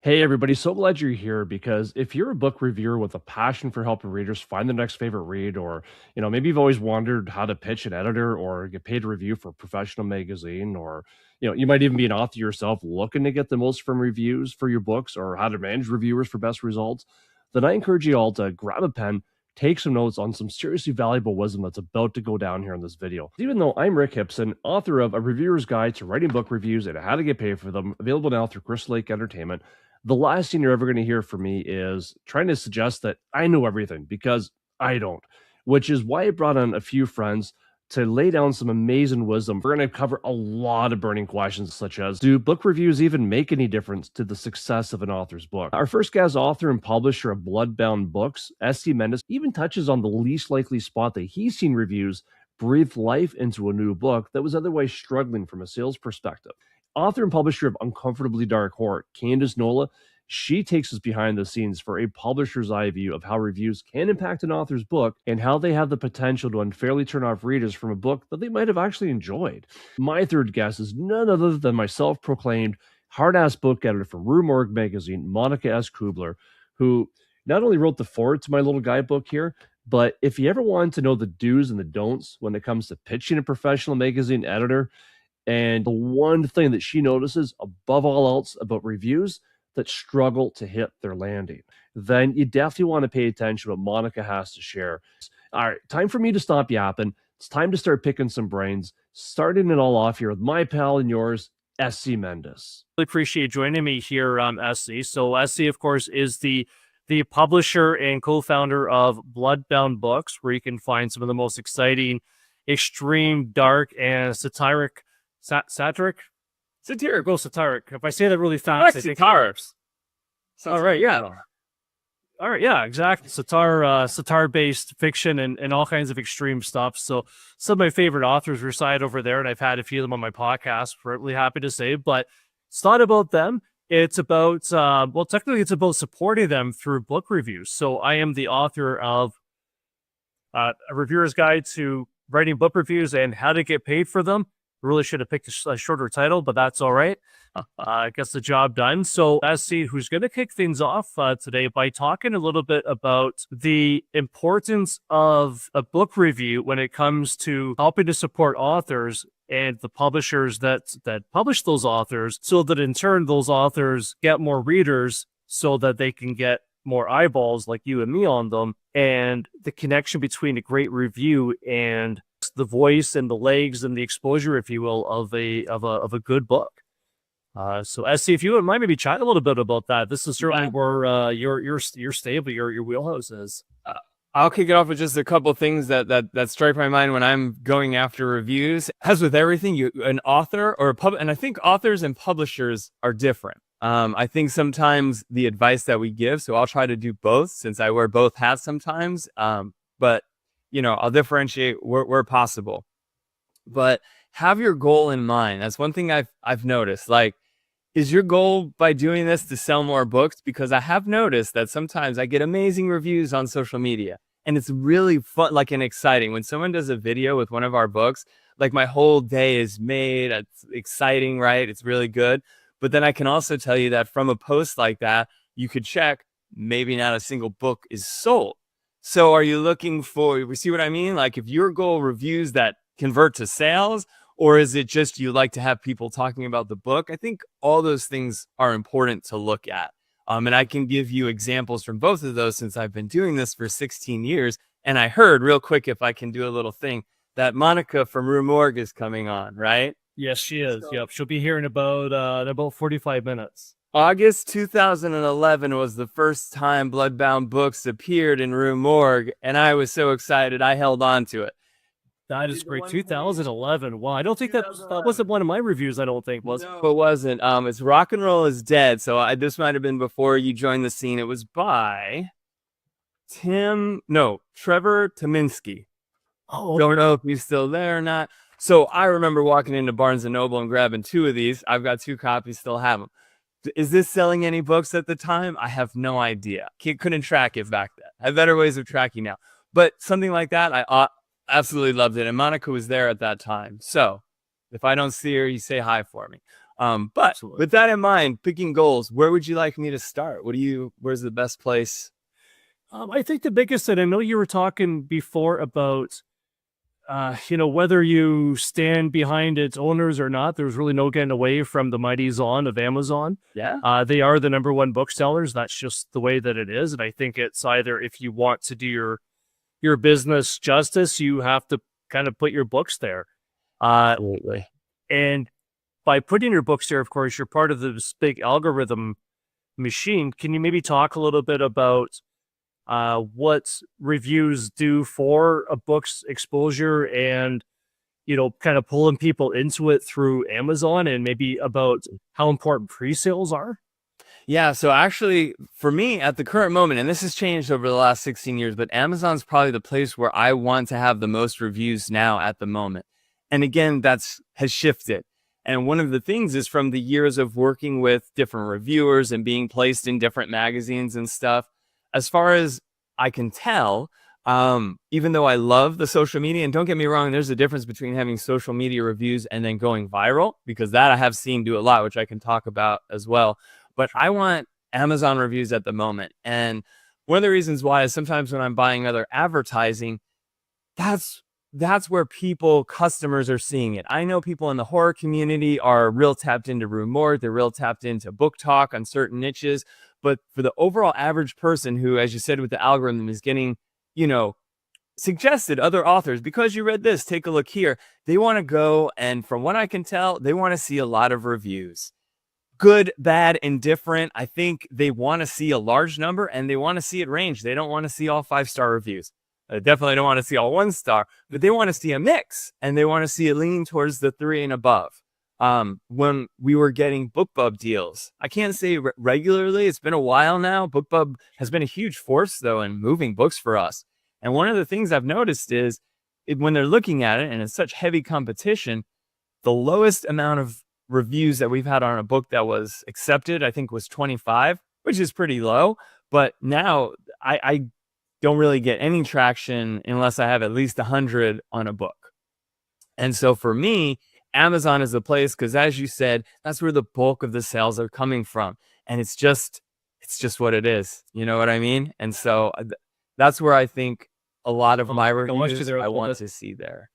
Hey everybody, so glad you're here because if you're a book reviewer with a passion for helping readers find their next favorite read, or maybe you've always wondered how to pitch an editor or get paid to review for a professional magazine, or you might even be an author yourself looking to get the most from reviews for your books or how to manage reviewers for best results, then I encourage you all to grab a pen, take some notes on some seriously valuable wisdom that's about to go down here in this video. Even though I'm Rick Hipson, author of A Reviewer's Guide to Writing Book Reviews and How to Get Paid for Them, available now through Crystal Lake Entertainment, the last thing you're ever going to hear from me is trying to suggest that I know everything, because I don't, which is why I brought on a few friends to lay down some amazing wisdom. We're going to cover a lot of burning questions, such as, do book reviews even make any difference to the success of an author's book? Our first guest, author and publisher of Bloodbound Books, Mendes, even touches on the least likely spot that he's seen reviews breathe life into a new book that was otherwise struggling from a sales perspective. Author and publisher of Uncomfortably Dark Horror, Candace, she takes us behind the scenes for a publisher's eye view of how reviews can impact an author's book and how they have the potential to unfairly turn off readers from a book that they might have actually enjoyed. My third guest is none other than my self-proclaimed hard-ass book editor from Rue Morgue magazine, Monica S. Kubler, who not only wrote the foreword to my little guidebook here, but if you ever wanted to know the do's and the don'ts when it comes to pitching a professional magazine editor, and the one thing that she notices above all else about reviews that struggle to hit their landing, then you definitely want to pay attention to what Monica has to share. All right, time for me to stop yapping. It's time to start picking some brains, starting it all off here with my pal and yours, SC Mendes. Really appreciate joining me here, SC. So SC, of course, is the publisher and co-founder of Bloodbound Books, where you can find some of the most exciting, extreme, dark, and satiric. Satiric. Well, satiric. If I say that really fast, I think satires. All right, yeah. All right, yeah, exactly. Satire-based fiction and all kinds of extreme stuff. So some of my favorite authors reside over there, and I've had a few of them on my podcast. Really happy to say, but it's not about them. It's about technically, it's about supporting them through book reviews. So I am the author of A Reviewer's Guide to Writing Book Reviews and How to Get Paid for Them. Really should have picked a shorter title, but that's all right. Gets the job done. So SC, who's going to kick things off today by talking a little bit about the importance of a book review when it comes to helping to support authors and the publishers that publish those authors, so that in turn those authors get more readers so that they can get more eyeballs like you and me on them, and the connection between a great review and the voice and the legs and the exposure, if you will, of a good book. So SC, if you wouldn't mind maybe chat a little bit about that. This is certainly where your stable, your wheelhouse is. I'll kick it off with just a couple things that strike my mind when I'm going after reviews. As with everything, an author or and I think authors and publishers are different. I think sometimes the advice that we give, so I'll try to do both since I wear both hats sometimes. But I'll differentiate where possible. But have your goal in mind. That's one thing I've noticed. Like, is your goal by doing this to sell more books? Because I have noticed that sometimes I get amazing reviews on social media, and it's really fun, like, and exciting. When someone does a video with one of our books, like, my whole day is made. It's exciting, right? It's really good. But then I can also tell you that from a post like that, you could check, maybe not a single book is sold. So are you looking for, you see what I mean? Like, if your goal reviews that convert to sales, or is it just you like to have people talking about the book? I think all those things are important to look at. And I can give you examples from both of those since I've been doing this for 16 years. And I heard, real quick, if I can do a little thing, that Monica from Rue Morgue is coming on, right? Yes, she is. Yep. She'll be here in about 45 minutes. August 2011 was the first time Bloodbound Books appeared in Rue Morgue, and I was so excited I held on to it. That is great. 2011. Wow, I don't think that wasn't one of my reviews. I don't think was. No, it wasn't. It's Rock and Roll is Dead. So this might have been before you joined the scene. It was by Trevor Tominski. Oh, don't know if he's still there or not. So I remember walking into Barnes and Noble and grabbing 2 of these. I've got 2 copies, still have them. Is this selling any books at the time? I have no idea. Couldn't track it back then. I have better ways of tracking now. But something like that, I absolutely loved it. And Monica was there at that time. So if I don't see her, you say hi for me. But Absolutely. with that in mind, picking goals, where would you like me to start? Where's the best place? I think the biggest thing, I know you were talking before about, whether you stand behind its owners or not, there's really no getting away from the mighty Zon of Amazon. Yeah. They are the number one booksellers. That's just the way that it is. And I think it's either, if you want to do your business justice, you have to kind of put your books there. Absolutely. And by putting your books there, of course, you're part of this big algorithm machine. Can you maybe talk a little bit about what reviews do for a book's exposure and, kind of pulling people into it through Amazon, and maybe about how important pre-sales are? Yeah, so actually, for me at the current moment, and this has changed over the last 16 years, but Amazon's probably the place where I want to have the most reviews now at the moment. And again, has shifted. And one of the things is from the years of working with different reviewers and being placed in different magazines and stuff, as far as I can tell, even though I love the social media, and don't get me wrong, there's a difference between having social media reviews and then going viral, because that I have seen do a lot, which I can talk about as well. But I want Amazon reviews at the moment. And one of the reasons why is sometimes when I'm buying other advertising, that's where customers are seeing it. I know people in the horror community are real tapped into Rue Morgue. They're real tapped into book talk on certain niches. But for the overall average person who, as you said, with the algorithm is getting, suggested other authors, because you read this, take a look here. They want to go, and from what I can tell, they want to see a lot of reviews. Good, bad, indifferent. I think they want to see a large number, and they want to see it range. They don't want to see all 5-star reviews. They definitely don't want to see all 1-star, but they want to see a mix, and they want to see it leaning towards the 3 and above. When we were getting BookBub deals, I can't say regularly. It's been a while now. BookBub has been a huge force, though, in moving books for us. And one of the things I've noticed is when they're looking at it, and it's such heavy competition, the lowest amount of reviews that we've had on a book that was accepted, I think, was 25, which is pretty low. But now I don't really get any traction unless I have at least 100 on a book. And so for me, Amazon is the place, because as you said, that's where the bulk of the sales are coming from. And it's just what it is. You know what I mean? And so that's where I think a lot of my reviews I want to see there.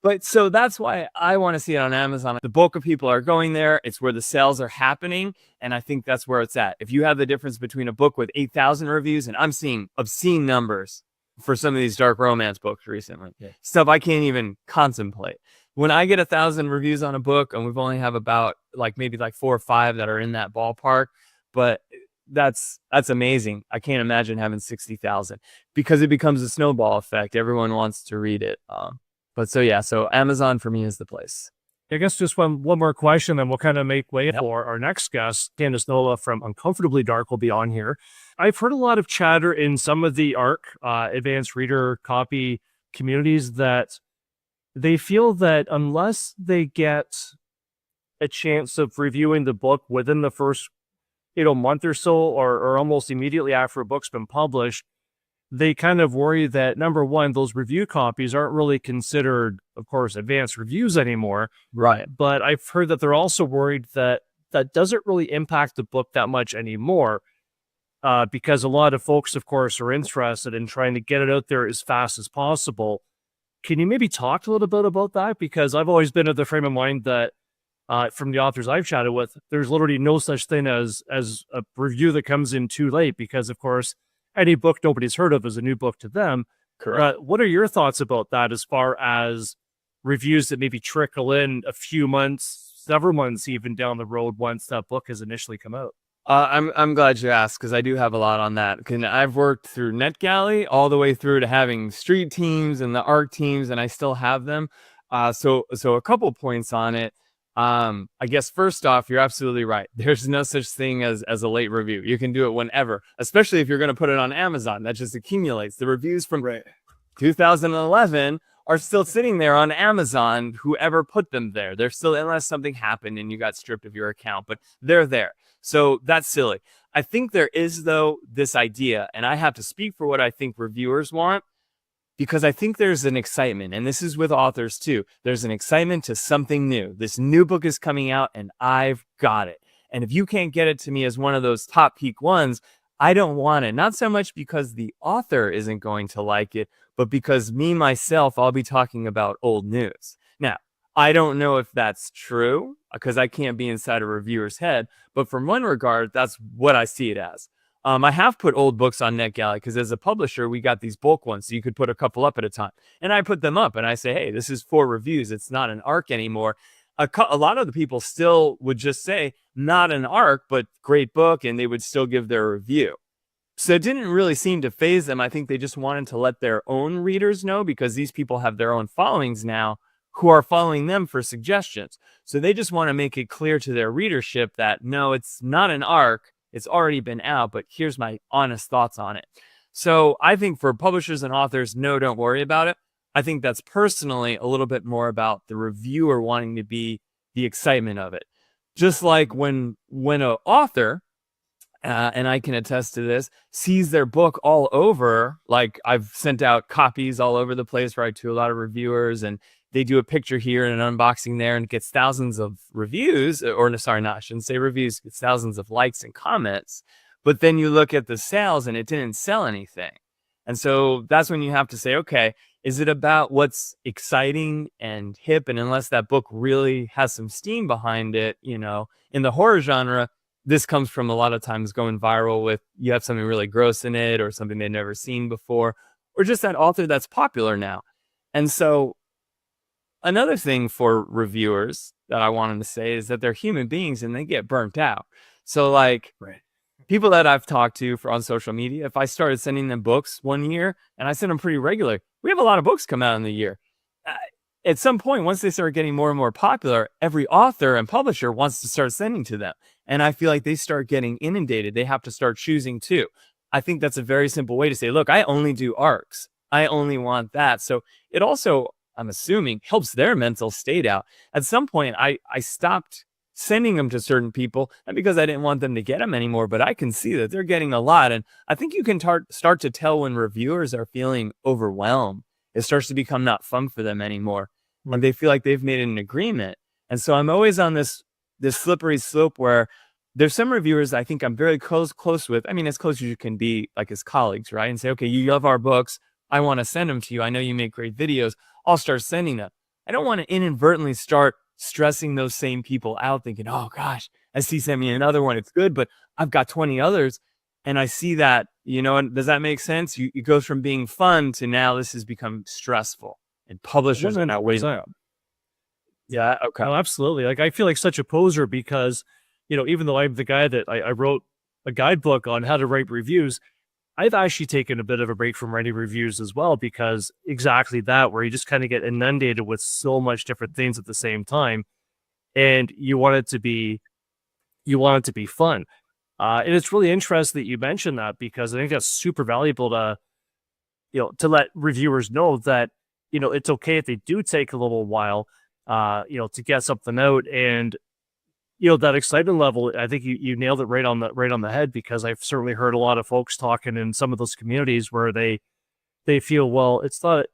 But so that's why I want to see it on Amazon. The bulk of people are going there. It's where the sales are happening. And I think that's where it's at. If you have the difference between a book with 8,000 reviews, and I'm seeing obscene numbers for some of these dark romance books recently, stuff I can't even contemplate. When I get 1,000 reviews on a book, and we've only have about maybe 4 or 5 that are in that ballpark, but that's amazing. I can't imagine having 60,000, because it becomes a snowball effect. Everyone wants to read it. So Amazon for me is the place. I guess just one more question, then we'll kind of make way for our next guest. Candace from Uncomfortably Dark will be on here. I've heard a lot of chatter in some of the ARC, advanced reader copy communities, that they feel that unless they get a chance of reviewing the book within the first, month or so, or almost immediately after a book's been published, they kind of worry that, number one, those review copies aren't really considered, of course, advanced reviews anymore. Right. But I've heard that they're also worried that that doesn't really impact the book that much anymore, because a lot of folks, of course, are interested in trying to get it out there as fast as possible. Can you maybe talk a little bit about that? Because I've always been of the frame of mind that, from the authors I've chatted with, there's literally no such thing as a review that comes in too late, because, of course, any book nobody's heard of is a new book to them. Correct. What are your thoughts about that, as far as reviews that maybe trickle in a few months, several months even down the road once that book has initially come out? I'm glad you asked, because I do have a lot on that. I've worked through NetGalley all the way through to having street teams and the ARC teams, and I still have them. So a couple points on it. I guess first off, you're absolutely right. There's no such thing as a late review. You can do it whenever, especially if you're going to put it on Amazon. That just accumulates. The reviews from 2011 are still sitting there on Amazon. Whoever put them there, they're still, unless something happened and you got stripped of your account, but they're there. So that's silly. I think there is, though, this idea, and I have to speak for what I think reviewers want. because I think there's an excitement, and this is with authors too. There's an excitement to something new. This new book is coming out and I've got it. And if you can't get it to me as one of those top peak ones, I don't want it. Not so much because the author isn't going to like it, but because me, myself, I'll be talking about old news. Now, I don't know if that's true because I can't be inside a reviewer's head, but from one regard, that's what I see it as. I have put old books on NetGalley because as a publisher, we got these bulk ones, so you could put a couple up at a time. And I put them up and I say, hey, this is for reviews. It's not an arc anymore. A lot of the people still would just say, not an arc, but great book, and they would still give their review. So it didn't really seem to faze them. I think they just wanted to let their own readers know, because these people have their own followings now who are following them for suggestions. So they just want to make it clear to their readership that, no, it's not an arc. It's already been out, but here's my honest thoughts on it. So I think for publishers and authors, no, don't worry about it. I think that's personally a little bit more about the reviewer wanting to be the excitement of it. Just like when an author, and I can attest to this, sees their book all over, like I've sent out copies all over the place, right, to a lot of reviewers, and they do a picture here and an unboxing there and it gets thousands of reviews, or sorry, I shouldn't say reviews, it's thousands of likes and comments. But then you look at the sales and it didn't sell anything. And so that's when you have to say, okay, is it about what's exciting and hip? And unless that book really has some steam behind it, you know, in the horror genre, this comes from a lot of times going viral with, you have something really gross in it or something they've never seen before, or just that author that's popular now. And so another thing for reviewers that I wanted to say is that they're human beings and they get burnt out. So like, Right. People that I've talked to on social media, if I started sending them books one year, and I send them pretty regular, we have a lot of books come out in the year. At some point, once they start getting more and more popular, every author and publisher wants to start sending to them. And I feel like they start getting inundated. They have to start choosing too. I think that's a very simple way to say, look, I only do arcs. I only want that. So it also, I'm assuming, helps their mental state out. At some point, I stopped sending them to certain people, not because I didn't want them to get them anymore, but I can see that they're getting a lot. And I think you can start to tell when reviewers are feeling overwhelmed. It starts to become not fun for them anymore when they feel like they've made an agreement. And so I'm always on this slippery slope where there's some reviewers I think I'm very close with. I mean, as close as you can be, like as colleagues, right? And say, okay, you love our books. I want to send them to you. I know you make great videos. I'll start sending them. I don't want to inadvertently start stressing those same people out, thinking, oh gosh, SC sent me another one. It's good, but I've got 20 others. And I see that, you know, and does that make sense? It goes from being fun to now this has become stressful, and publishers are now waiting. Yeah. Okay. No, absolutely. Like, I feel like such a poser because, you know, even though I'm the guy that I wrote a guidebook on how to write reviews, I've actually taken a bit of a break from writing reviews as well, because exactly that, where you just kind of get inundated with so much different things at the same time, and you want it to be fun. And it's really interesting that you mentioned that, because I think that's super valuable to, you know, to let reviewers know that, you know, it's okay if they do take a little while, you know, to get something out. And, you know, that excitement level, I think you nailed it right on the head, because I've certainly heard a lot of folks talking in some of those communities where they feel, well, it's not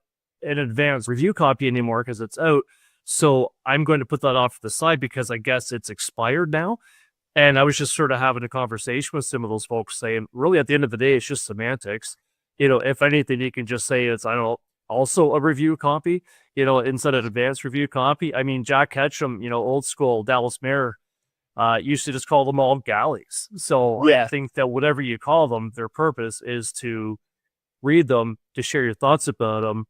an advanced review copy anymore because it's out, so I'm going to put that off to the side because I guess it's expired now. And I was just sort of having a conversation with some of those folks saying, really, at the end of the day, it's just semantics. You know, if anything, you can just say it's, I don't know, also a review copy, you know, instead of advanced review copy. I mean, Jack Ketchum, you know, old school Dallas Mayor, used to just call them all galleys. So yeah. I think that whatever you call them, their purpose is to read them, to share your thoughts about them,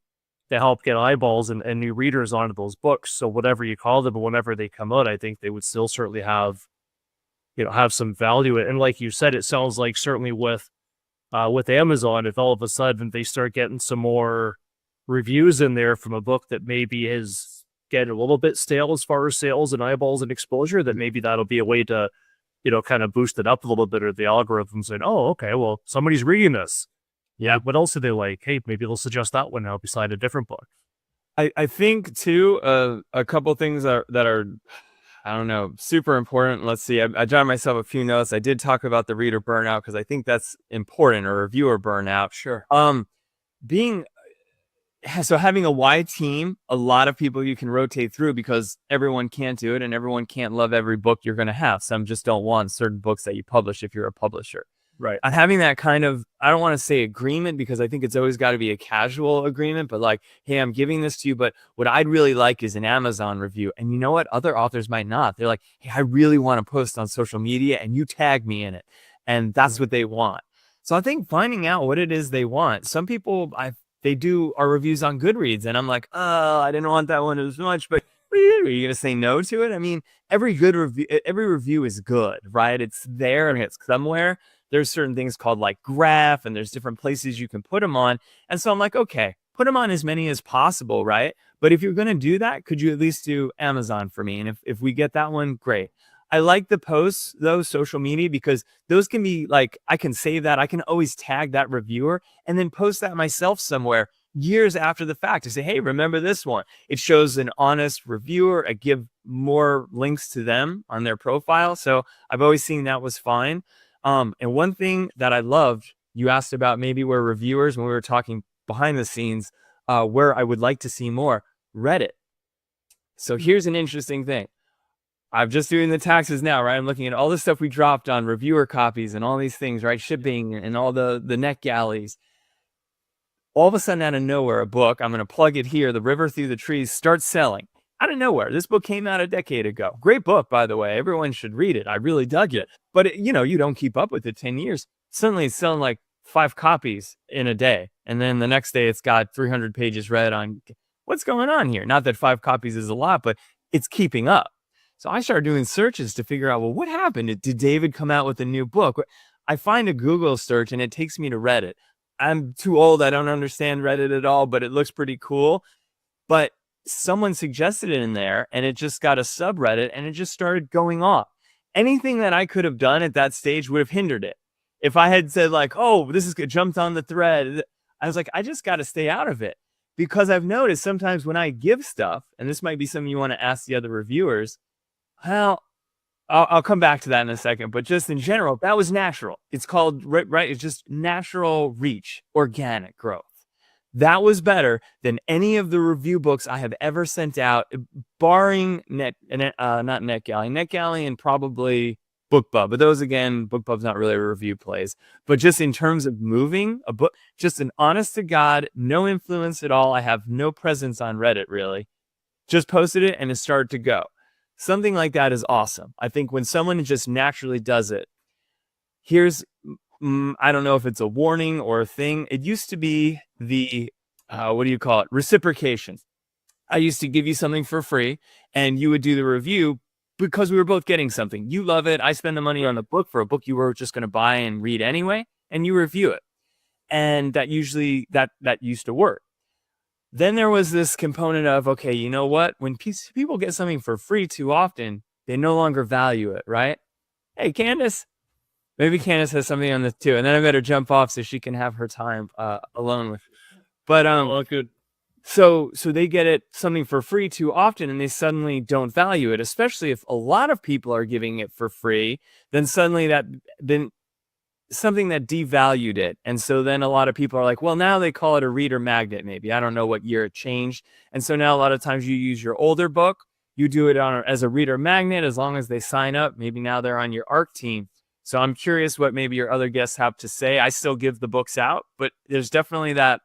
to help get eyeballs and new readers onto those books. So whatever you call them, whenever they come out, I think they would still certainly have, you know, have some value. And like you said, it sounds like certainly with Amazon, if all of a sudden they start getting some more reviews in there from a book that maybe is getting a little bit stale as far as sales and eyeballs and exposure, that maybe that'll be a way to, you know, kind of boost it up a little bit, or the algorithm saying, oh, okay, well, somebody's reading this. Yeah. What else do they like? Hey, maybe they'll suggest that one now beside a different book. I think too, a couple things that are, I don't know, super important. Let's see. I jotted myself a few notes. I did talk about the reader burnout because I think that's important, or reviewer burnout. Sure. so having a wide team, a lot of people you can rotate through, because everyone can't do it and everyone can't love every book you're going to have. Some just don't want certain books that you publish if you're a publisher. Right. And having that kind of, I don't want to say agreement, because I think it's always got to be a casual agreement, but like, hey, I'm giving this to you, but what I'd really like is an Amazon review. And you know what? Other authors might not. They're like, hey, I really want to post on social media and you tag me in it. And that's what they want. So I think finding out what it is they want. Some people, they do our reviews on Goodreads, and I'm like, oh, I didn't want that one as much, but are you going to say no to it? I mean, every review is good, right? It's there and it's somewhere. There's certain things called like graph, and there's different places you can put them on. And so I'm like, okay, put them on as many as possible, right? But if you're going to do that, could you at least do Amazon for me? And if we get that one, great. I like the posts, though, social media, because those can be like, I can save that. I can always tag that reviewer and then post that myself somewhere years after the fact to say, hey, remember this one? It shows an honest reviewer. I give more links to them on their profile. So I've always seen that was fine. And one thing that I loved, you asked about maybe where reviewers, when we were talking behind the scenes, where I would like to see more, Reddit. So here's an interesting thing. I'm just doing the taxes now, right? I'm looking at all the stuff we dropped on reviewer copies and all these things, right? Shipping and all the net galleys. All of a sudden, out of nowhere, a book, I'm going to plug it here, The River Through the Trees, starts selling. Out of nowhere. This book came out a decade ago. Great book, by the way. Everyone should read it. I really dug it. But, you don't keep up with it 10 years. Suddenly, it's selling like 5 copies in a day. And then the next day, it's got 300 pages read on what's going on here. Not that 5 copies is a lot, but it's keeping up. So I started doing searches to figure out, well, what happened? Did David come out with a new book? I find a Google search and it takes me to Reddit. I'm too old. I don't understand Reddit at all, but it looks pretty cool. But someone suggested it in there and it just got a subreddit and it just started going off. Anything that I could have done at that stage would have hindered it. If I had said like, oh, this is good, jumped on the thread, I was like, I just got to stay out of it, because I've noticed sometimes when I give stuff, and this might be something you want to ask the other reviewers, well, I'll come back to that in a second, but just in general, that was natural. It's called, right? It's just natural reach, organic growth. That was better than any of the review books I have ever sent out, barring not NetGalley. NetGalley and probably BookBub. But those, again, BookBub's not really a review place. But just in terms of moving a book, just an honest to God, no influence at all. I have no presence on Reddit, really. Just posted it and it started to go. Something like that is awesome. I think when someone just naturally does it, here's, I don't know if it's a warning or a thing. It used to be the, reciprocation. I used to give you something for free and you would do the review because we were both getting something. You love it. I spend the money on the book for a book you were just going to buy and read anyway, and you review it. And that usually, that used to work. Then there was this component of, okay, you know what? When people get something for free too often, they no longer value it, right? Hey, Candace. Maybe Candace has something on this too. And then I better jump off so she can have her time alone with. But good. So they get something for free too often and they suddenly don't value it, especially if a lot of people are giving it for free, then suddenly something that devalued it. And so then a lot of people are like, well, now they call it a reader magnet, maybe. I don't know what year it changed. And so now a lot of times you use your older book, you do it as a reader magnet, as long as they sign up. Maybe now they're on your ARC team. So I'm curious what maybe your other guests have to say. I still give the books out, but there's definitely that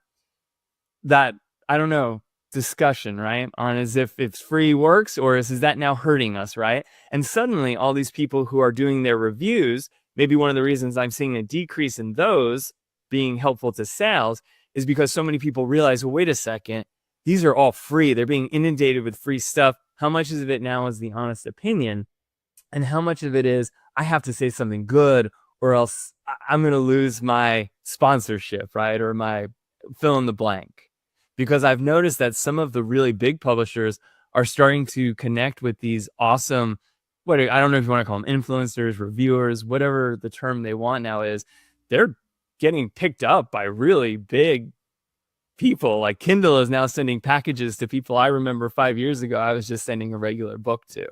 I don't know, discussion, right? On as if it's free works, or is that now hurting us, right? And suddenly all these people who are doing their reviews, maybe one of the reasons I'm seeing a decrease in those being helpful to sales is because so many people realize, well, wait a second, these are all free. They're being inundated with free stuff. How much of it now is the honest opinion? And how much of it is, I have to say something good or else I'm going to lose my sponsorship, right? Or my fill in the blank. Because I've noticed that some of the really big publishers are starting to connect with these awesome, I don't know if you want to call them influencers, reviewers, whatever the term they want now is. They're getting picked up by really big people. Like Kindle is now sending packages to people I remember 5 years ago I was just sending a regular book to.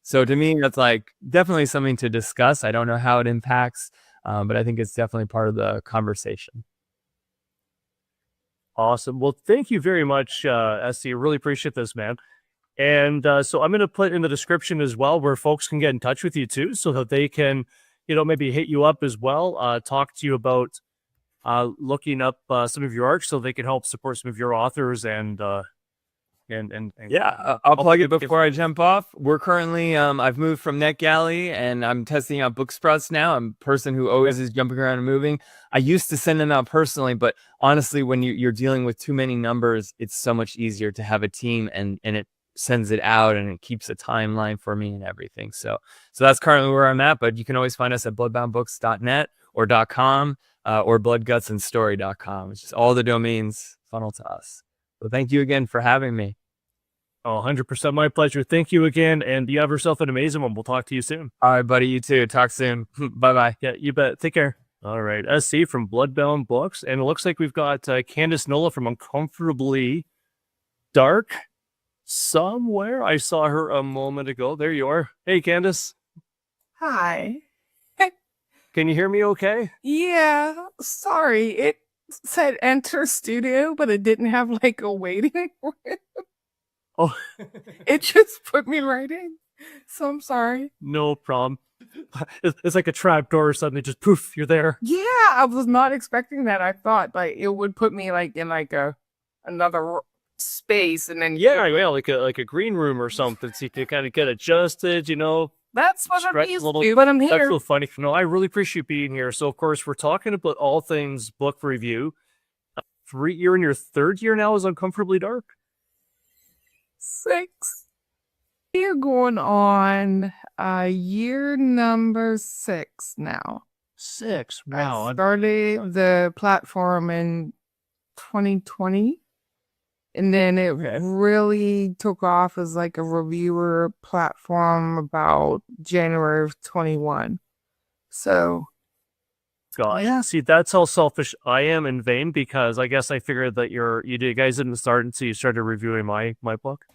So to me, that's like definitely something to discuss. I don't know how it impacts, but I think it's definitely part of the conversation. Awesome. Well, thank you very much, SC. Really appreciate this, man. And so I'm going to put in the description as well where folks can get in touch with you too, so that they can, maybe hit you up as well, talk to you about looking up some of your art so they can help support some of your authors and Yeah, I'll plug it before I jump off. We're currently, I've moved from NetGalley and I'm testing out Booksprouts now. I'm a person who always is jumping around and moving. I used to send them out personally, but honestly, when you're dealing with too many numbers, it's so much easier to have a team and it sends it out and it keeps a timeline for me and everything. So that's currently where I'm at, but you can always find us at bloodboundbooks.net or .com or bloodgutsandstory.com. It's just all the domains funnel to us. So thank you again for having me. Oh, 100% my pleasure. Thank you again. And you have yourself an amazing one. We'll talk to you soon. All right, buddy. You too. Talk soon. Bye-bye. Yeah, you bet. Take care. All right. SC from Bloodbound Books. And it looks like we've got Candace Nola from Uncomfortably Dark somewhere. I saw her a moment ago. There you are. Hey, Candace. Hi. Can you hear me okay? Yeah, sorry. It said enter studio, but it didn't have like a waiting for it. Oh, It just put me right in. So I'm sorry. no problem. It's like a trap door or something. Just poof, you're there. Yeah, I was not expecting that. I thought like it would put me like in like another space and then Yeah, like a green room or something. So you can kind of get adjusted, that's what I'm stretch a used little. to, but I'm That's here. so funny. No, I really appreciate being here. So, of course, we're talking about all things book review. You're in your third year now as Uncomfortably Dark? 6. You're going on year number 6 now. 6. I Wow. started the platform in 2020, and then it really took off as like a reviewer platform about January of 21. So God. yeah. See, that's how selfish I am and vain, because I guess I figured that you guys didn't start until you started reviewing my book.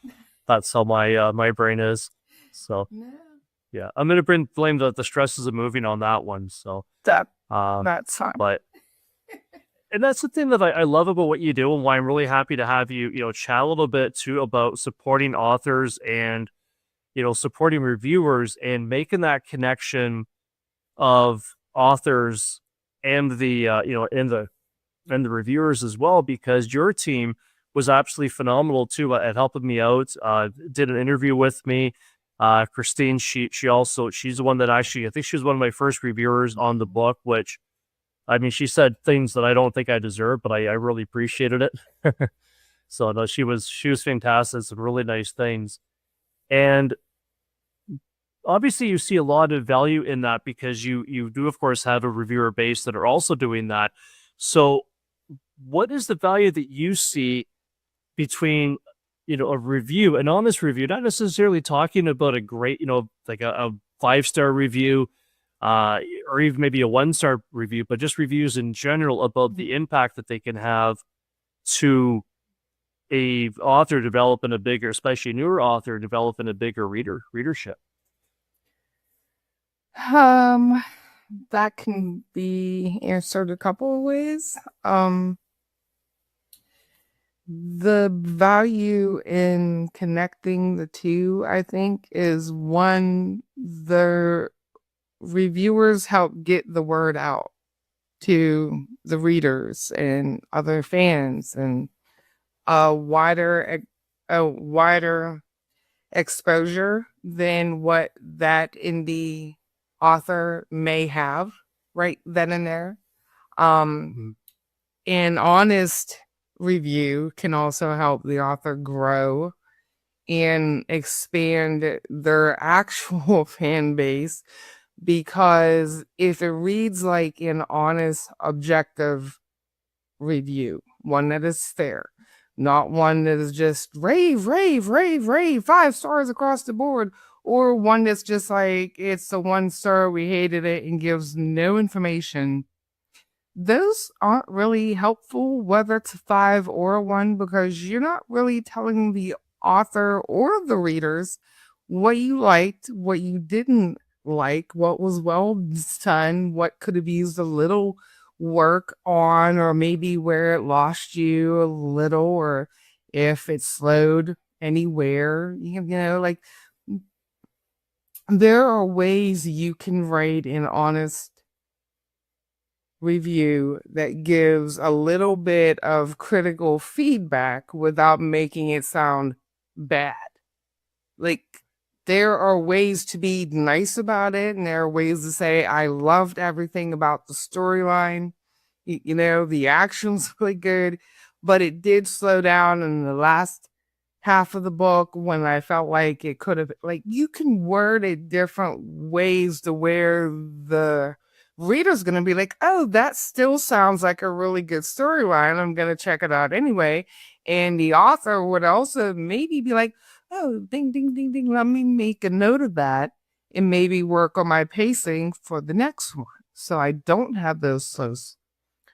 That's how my brain is. So yeah, I'm gonna blame the stresses of moving on that one. So that's fine. but and that's the thing that I love about what you do, and why I'm really happy to have you, chat a little bit too about supporting authors and, supporting reviewers and making that connection of authors and the, and the reviewers as well, because your team was absolutely phenomenal too at helping me out. Did an interview with me. Christine, she's the one that I think she was one of my first reviewers on the book, which, I mean, she said things that I don't think I deserve, but I really appreciated it. So no, she was fantastic. Some really nice things. And obviously you see a lot of value in that, because you do, of course, have a reviewer base that are also doing that. So what is the value that you see between, a review, an honest review, not necessarily talking about a great, like a 5-star review, or even maybe a 1-star review, but just reviews in general about the impact that they can have to a author developing a bigger, especially a newer author developing a bigger readership? That can be answered a couple of ways. The value in connecting the two, I think, is one, the reviewers help get the word out to the readers and other fans, and a wider exposure than what that indie author may have right then and there. An honest review can also help the author grow and expand their actual fan base, because if it reads like an honest, objective review, one that is fair, not one that is just rave, 5 stars across the board, or one that's just like, it's a 1-star, we hated it, and gives no information, those aren't really helpful, whether it's a 5 or a 1, because you're not really telling the author or the readers what you liked, what you didn't like, what was well done, what could have used a little work on, or maybe where it lost you a little, or if it slowed anywhere. Like, there are ways you can write an honest review that gives a little bit of critical feedback without making it sound bad. Like, there are ways to be nice about it, and there are ways to say, I loved everything about the storyline. The action's really good, but it did slow down in the last half of the book when I felt like it could have, like, you can word it different ways to where the reader's going to be like, oh, that still sounds like a really good storyline. I'm going to check it out anyway. And the author would also maybe be like, oh, ding, ding, ding, ding. Let me make a note of that and maybe work on my pacing for the next one, so I don't have those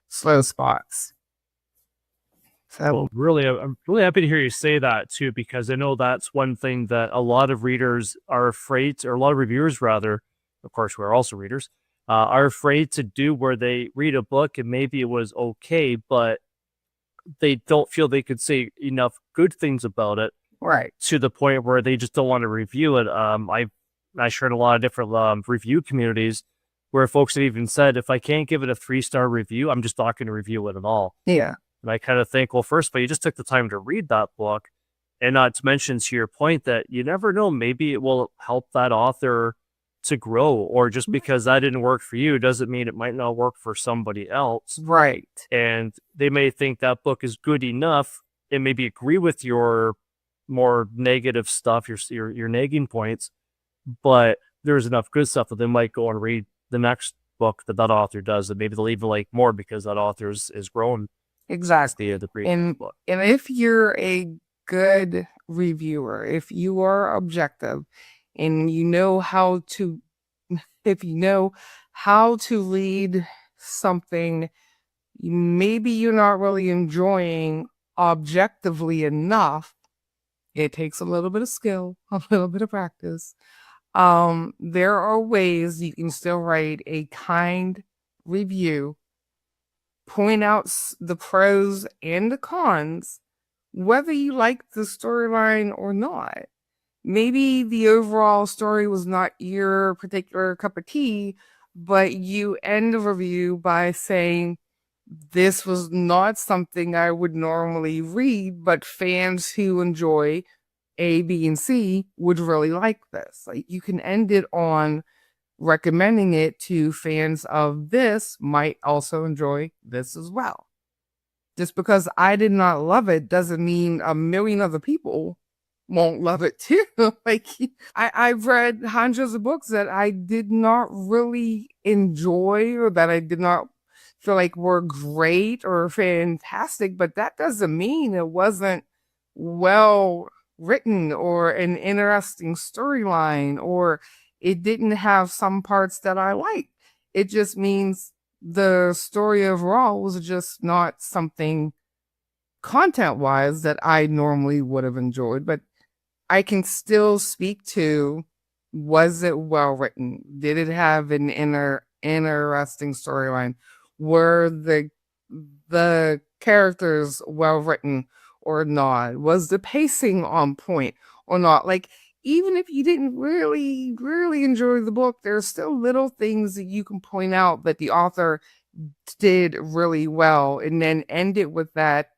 slow spots. So, Well, really, I'm really happy to hear you say that too, because I know that's one thing that a lot of readers are afraid, or a lot of reviewers rather, of course, we're also readers, are afraid to do, where they read a book and maybe it was okay, but they don't feel they could say enough good things about it, right. to the point where they just don't want to review it. I shared a lot of different review communities where folks have even said, if I can't give it a 3-star review, I'm just not going to review it at all. Yeah. And I kind of think, well, first, but you just took the time to read that book. And not to mention, to your point, that you never know, maybe it will help that author to grow, or just because that didn't work for you doesn't mean it might not work for somebody else. Right. And they may think that book is good enough and maybe agree with your more negative stuff, your nagging points, but there's enough good stuff that they might go and read the next book that author does, and maybe they'll even like more because that author is grown. Exactly. The previous book. And if you're a good reviewer, if you are objective and you know how to, if you know how to read something maybe you're not really enjoying objectively enough, it takes a little bit of skill, a little bit of practice. There are ways you can still write a kind review, point out the pros and the cons, whether you like the storyline or not. Maybe the overall story was not your particular cup of tea, but you end the review by saying, this was not something I would normally read, but fans who enjoy A, B, and C would really like this. Like, you can end it on recommending it to fans of this might also enjoy this as well. Just because I did not love it doesn't mean a million other people won't love it too. Like, I've read hundreds of books that I did not really enjoy, or that I did not feel like were great or fantastic, but that doesn't mean it wasn't well written or an interesting storyline, or it didn't have some parts that I liked. It just means the story overall was just not something content-wise that I normally would have enjoyed, but I can still speak to, was it well written? Did it have an interesting storyline? Were the characters well written or not? Was the pacing on point or not? Like, even if you didn't really, really enjoy the book, there's still little things that you can point out that the author did really well, and then end it with that.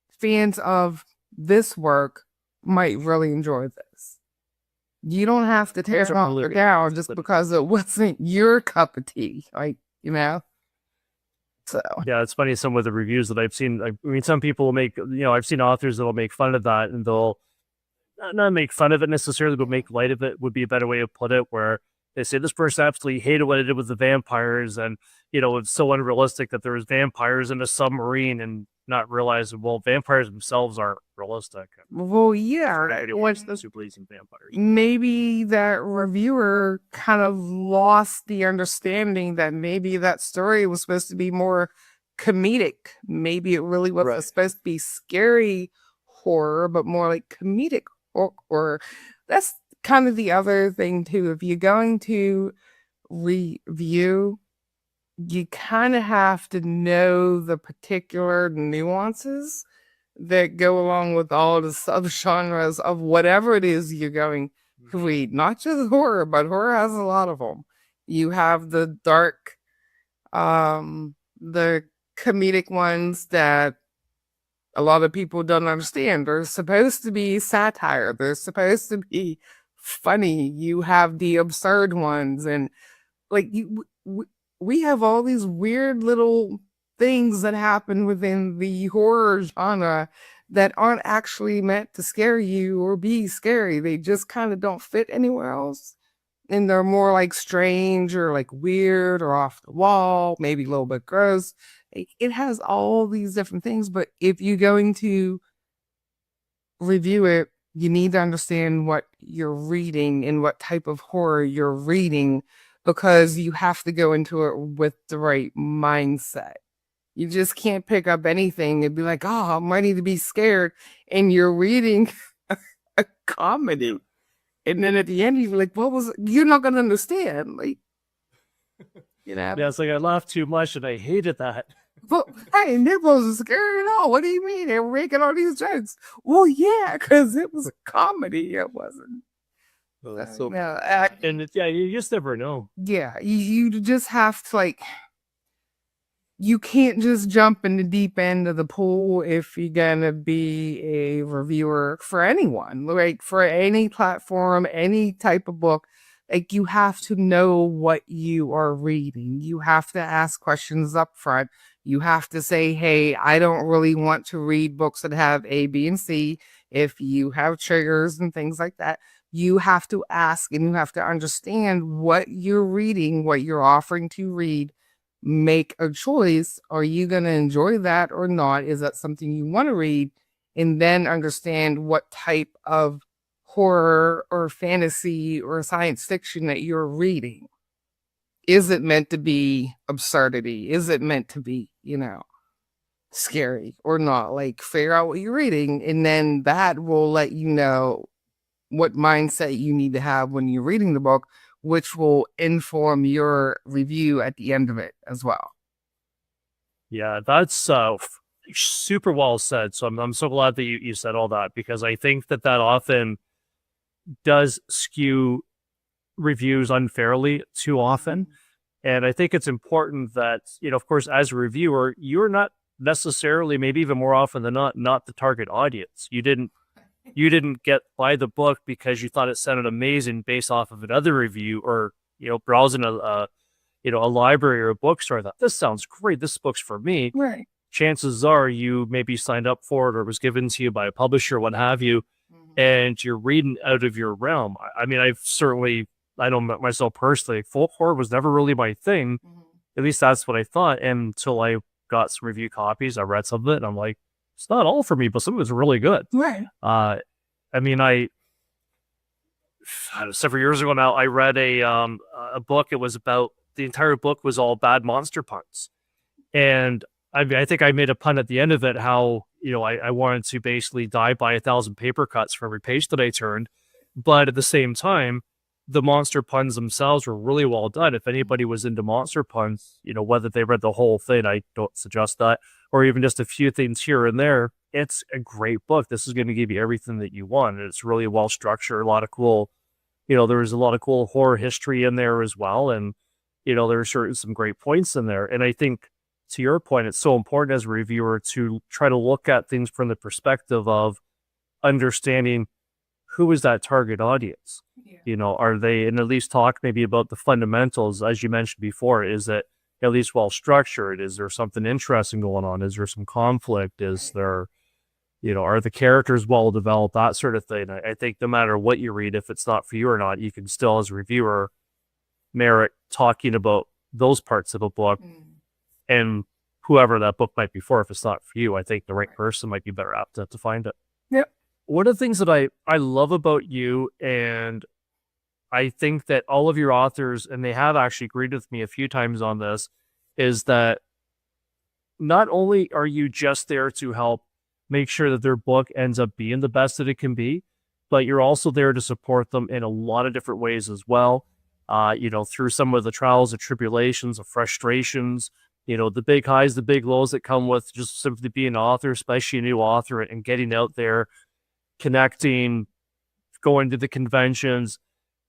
Fans of this work might really enjoy this. You don't have to tear it down just because it wasn't your cup of tea, like, So yeah, it's funny. Some of the reviews that I've seen, I mean, some people will make, I've seen authors that'll make fun of that, and they'll not make fun of it necessarily, but make light of it would be a better way to put it, where they say this person absolutely hated what I did with the vampires, and it's so unrealistic that there was vampires in a submarine, and not realizing, well, vampires themselves aren't realistic. Well, yeah, vampires. Maybe that reviewer kind of lost the understanding that maybe that story was supposed to be more comedic. Maybe it really wasn't supposed to be scary horror, but more like comedic horror. That's kind of the other thing too. If you're going to review you kind of have to know the particular nuances that go along with all the subgenres of whatever it is you're going to read. Not just horror, but horror has a lot of them. You have the dark, the comedic ones that a lot of people don't understand. They're supposed to be satire. They're supposed to be funny. You have the absurd ones, and like we have all these weird little things that happen within the horror genre that aren't actually meant to scare you or be scary. They just kind of don't fit anywhere else. And they're more like strange or like weird or off the wall, maybe a little bit gross. It has all these different things, but if you're going to review it, you need to understand what you're reading and what type of horror you're reading, because you have to go into it with the right mindset. You just can't pick up anything and be like, oh, I'm ready to be scared. And you're reading a comedy. And then at the end, you're like, you're not going to understand. Like, Yeah, it's like I laughed too much and I hated that. But hey, it wasn't scary at all. What do you mean? They were making all these jokes. Well, yeah, because it was a comedy. It wasn't. Oh, that's so. And you just never know. Yeah, you just have to like. You can't just jump in the deep end of the pool if you're gonna be a reviewer for anyone, like for any platform, any type of book. Like you have to know what you are reading. You have to ask questions up front. You have to say, hey, I don't really want to read books that have A, B, and C. If you have triggers and things like that, you have to ask and you have to understand what you're reading, what you're offering to read. Make a choice. Are you going to enjoy that or not? Is that something you want to read? And then understand what type of horror or fantasy or science fiction that you're reading. Is it meant to be absurdity? Is it meant to be, scary or not? Like, figure out what you're reading, and then that will let you know what mindset you need to have when you're reading the book, which will inform your review at the end of it as well. Yeah, that's super well said. So I'm so glad that you said all that, because I think that often does skew reviews unfairly too often. And I think it's important that, of course, as a reviewer, you're not necessarily, maybe even more often than not the target audience. You didn't get buy the book because you thought it sounded amazing based off of another review, or browsing a library or a bookstore. That this sounds great. This book's for me. Right. Chances are you maybe signed up for it or it was given to you by a publisher, what have you, and you're reading out of your realm. I mean, I know myself personally, folk horror was never really my thing. At least that's what I thought. Until I got some review copies, I read some of it, and I'm like, it's not all for me, but some of it's really good. Right. I mean, several years ago now, I read a book. It was about, the entire book was all bad monster puns. And I think I made a pun at the end of it, how, I wanted to basically die by 1,000 paper cuts for every page that I turned. But at the same time, the monster puns themselves were really well done. If anybody was into monster puns, whether they read the whole thing, I don't suggest that, or even just a few things here and there, it's a great book. This is going to give you everything that you want. And it's really well structured. A lot of cool, there was a lot of cool horror history in there as well. And, there are some great points in there. And I think, to your point, it's so important as a reviewer to try to look at things from the perspective of understanding who is that target audience. Are they, and at least talk maybe about the fundamentals, as you mentioned before. Is it at least well structured? Is there something interesting going on? Is there some conflict? Is there, are the characters well developed? That sort of thing. I think no matter what you read, if it's not for you or not, you can still, as a reviewer, merit talking about those parts of a book. And whoever that book might be for, if it's not for you, I think the right person might be better apt to find it. Yep. One of the things that I love about you, and I think that all of your authors, and they have actually agreed with me a few times on this, is that not only are you just there to help make sure that their book ends up being the best that it can be, but you're also there to support them in a lot of different ways as well. through some of the trials and tribulations of frustrations, the big highs, the big lows that come with just simply being an author, especially a new author, and getting out there, connecting, going to the conventions,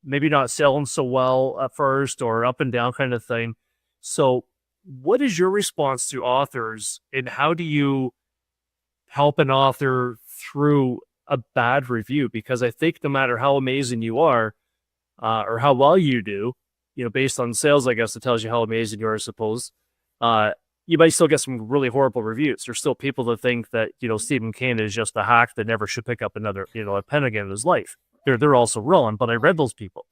maybe not selling so well at first or up and down kind of thing. So, what is your response to authors, and how do you help an author through a bad review? Because I think no matter how amazing you are, or how well you do, based on sales, I guess it tells you how amazing you are, I suppose. You might still get some really horrible reviews. There's still people that think that, Stephen King is just a hack that never should pick up another, a pen again in his life. They're also wrong, but I read those people.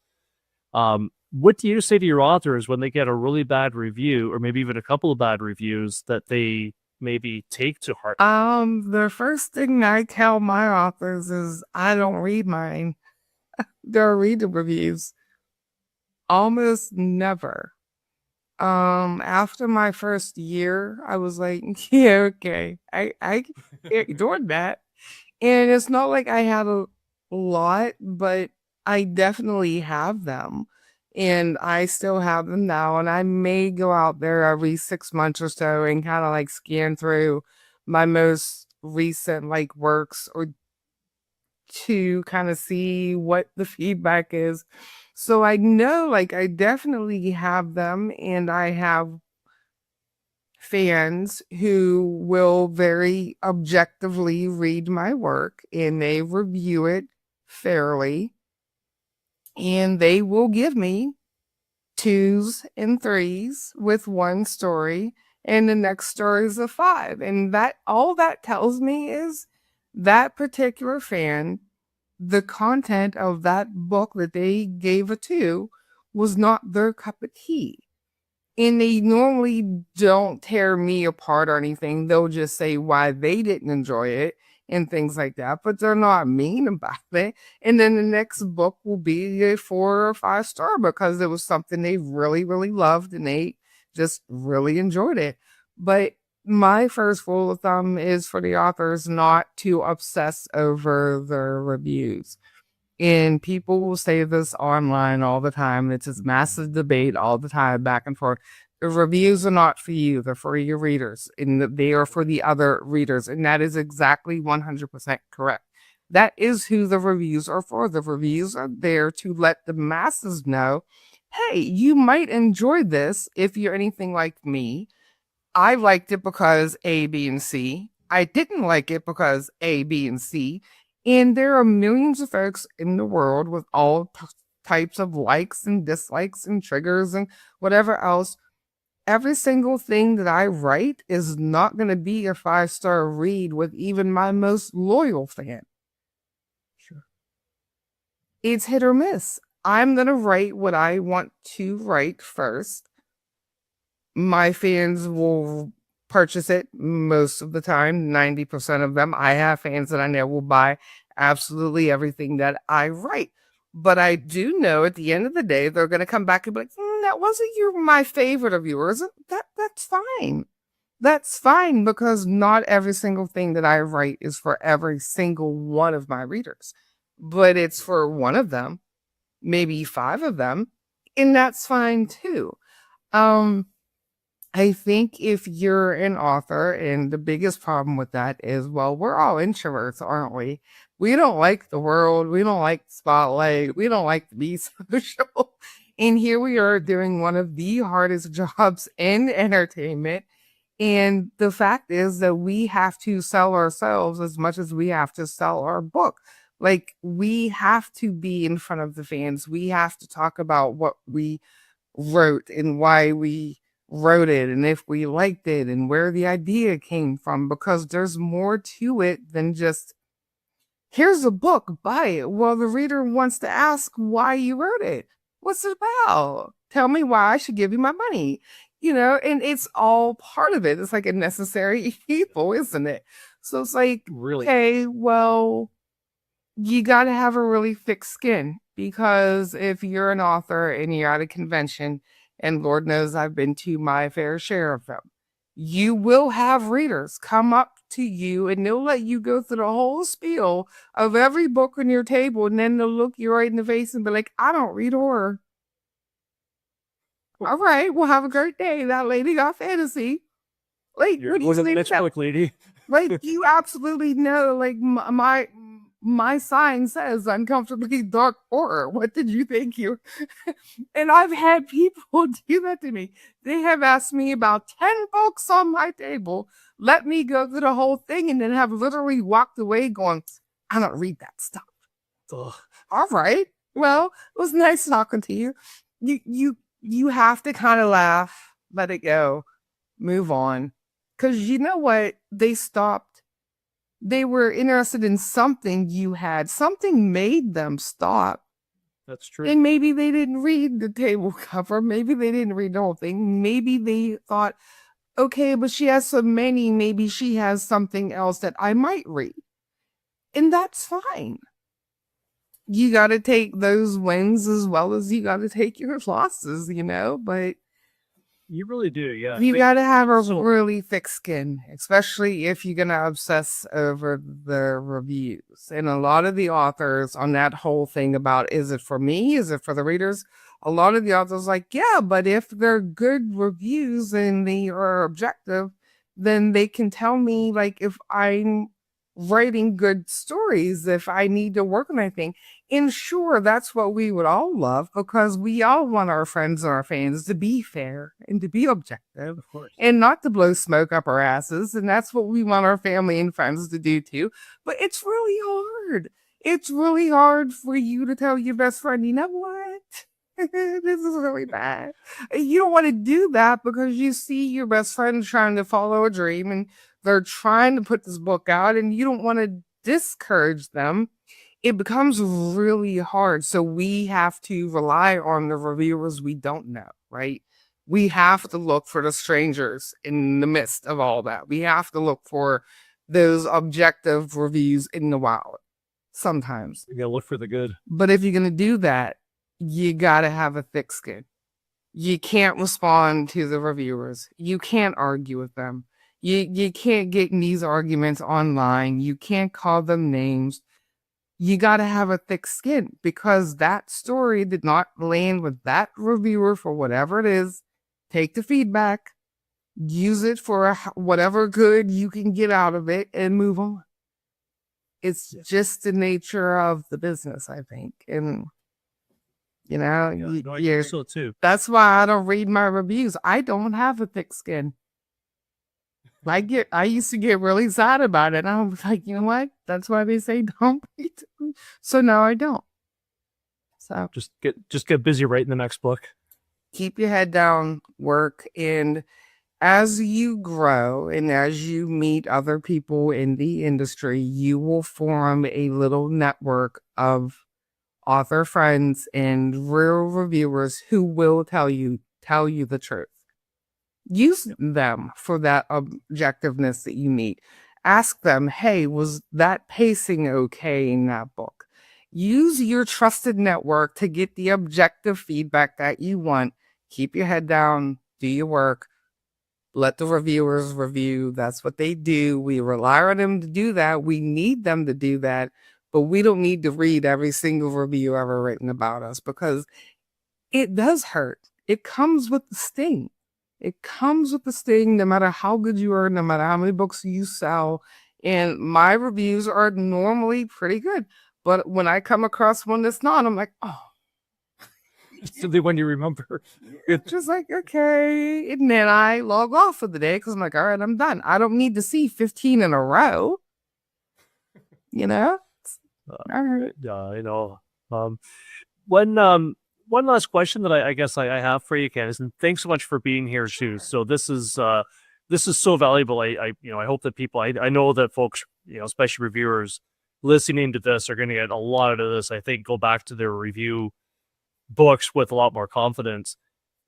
What do you say to your authors when they get a really bad review, or maybe even a couple of bad reviews that they maybe take to heart? The first thing I tell my authors is I don't read mine. Don't read the reviews. Almost never. After my first year, I was like, yeah, okay, I can't doing that. And it's not like I had a lot, but I definitely have them. And I still have them now. And I may go out there every 6 months or so and kind of like scan through my most recent like works or to kind of see what the feedback is. So I know like I definitely have them, and I have fans who will very objectively read my work and they review it fairly, and they will give me 2s and 3s with one story, and the next story is a 5. And that all that tells me is that particular fan, the content of that book that they gave a 2 was not their cup of tea. And they normally don't tear me apart or anything. They'll just say why they didn't enjoy it and things like that, but they're not mean about it. And then the next book will be a 4 or 5 star because it was something they really, really loved and they just really enjoyed it. But my first rule of thumb is for the authors not to obsess over their reviews. And people will say this online all the time. It's this massive debate all the time, back and forth. The reviews are not for you, they're for your readers, and they are for the other readers. And that is exactly 100% correct. That is who the reviews are for. The reviews are there to let the masses know, hey, you might enjoy this if you're anything like me. I liked it because A, B, and C. I didn't like it because A, B, and C. And there are millions of folks in the world with all types of likes and dislikes and triggers and whatever else. Every single thing that I write is not going to be a 5-star read with even my most loyal fan. Sure. It's hit or miss. I'm going to write what I want to write first. My fans will purchase it most of the time, 90% of them. I have fans that I know will buy absolutely everything that I write. But I do know at the end of the day, they're going to come back and be like, that wasn't my favorite of yours. That's fine. That's fine, because not every single thing that I write is for every single one of my readers. But it's for one of them, maybe 5 of them, and that's fine too. I think if you're an author, and the biggest problem with that is, well, we're all introverts, aren't we? We don't like the world. We don't like the spotlight. We don't like to be social. And here we are doing one of the hardest jobs in entertainment. And the fact is that we have to sell ourselves as much as we have to sell our book. Like, we have to be in front of the fans. We have to talk about what we wrote and why we wrote it, and if we liked it, and where the idea came from, because there's more to it than just, here's a book, buy it. Well, the reader wants to ask why you wrote it. What's it about? Tell me why I should give you my money. And it's all part of it. It's like a necessary evil, isn't it? So it's like, Really? okay, well, you got to have a really thick skin, because if you're an author and you're at a convention, and Lord knows I've been to my fair share of them, you will have readers come up to you and they'll let you go through the whole spiel of every book on your table, and then they'll look you right in the face and be like, I don't read horror. All right, well, have a great day. That lady got fantasy. Like, what do you Was it think Mitch about? lady? Like, you absolutely know. Like, my sign says uncomfortably dark horror. What did you think you? And I've had people do that to me. They have asked me about 10 books on my table, let me go through the whole thing, and then have literally walked away going, I don't read that stuff. Ugh. All right. Well, it was nice talking to you. You have to kind of laugh, let it go, move on. Cause you know what? They stopped. They were interested in something you had. Something made them stop. That's true. And maybe they didn't read the table cover. Maybe they didn't read the whole thing. Maybe they thought, okay, but she has so many. Maybe she has something else that I might read. And that's fine. You got to take those wins as well as you got to take your losses, but You really do, yeah. you got to have a so- really thick skin, especially if you're going to obsess over the reviews. And a lot of the authors on that whole thing about, is it for me? Is it for the readers? A lot of the authors like, yeah, but if they're good reviews and they are objective, then they can tell me, like, if I'm writing good stories, if I need to work on anything. And sure, that's what we would all love, because we all want our friends and our fans to be fair and to be objective Of course. and not to blow smoke up our asses. And that's what we want our family and friends to do too. But it's really hard. It's really hard for you to tell your best friend, you know what? This is really bad. You don't want to do that because you see your best friend trying to follow a dream and they're trying to put this book out and you don't want to discourage them. It becomes really hard. So we have to rely on the reviewers we don't know, right? We have to look for the strangers in the midst of all that. We have to look for those objective reviews in the wild sometimes. You gotta look for the good. But if you're going to do that, you got to have a thick skin. You can't respond to the reviewers. You can't argue with them. You can't get in these arguments online. You can't call them names. You got to have a thick skin because that story did not land with that reviewer for whatever it is. Take the feedback, use it for whatever good you can get out of it, and move on. It's just the nature of the business, I think. And, I think so too. that's why I don't read my reviews. I don't have a thick skin. I used to get really sad about it. And I was like, you know what? That's why they say don't read them. So now I don't. So Just get busy writing the next book. keep your head down, work, and as you grow and as you meet other people in the industry, you will form a little network of author friends and real reviewers who will tell you the truth. Use them for that objectiveness that you need. Ask them, hey, was that pacing okay in that book? Use your trusted network to get the objective feedback that you want. Keep your head down, do your work. Let the reviewers review. That's what they do. We rely on them to do that. We need them to do that. But we don't need to read every single review ever written about us because it does hurt. It comes with the sting. It comes with the sting no matter how good you are, no matter how many books you sell. And my reviews are normally pretty good. But when I come across one that's not, I'm like, oh. So when you remember. It's just like, okay. And then I log off for the day because I'm like, all right, I'm done. I don't need to see 15 in a row. All right. One last question that I guess I have for you, Candace, and thanks so much for being here too. So this is so valuable. I hope that people, I know that folks, especially reviewers listening to this are going to get a lot out of this. I think go back to their review books with a lot more confidence.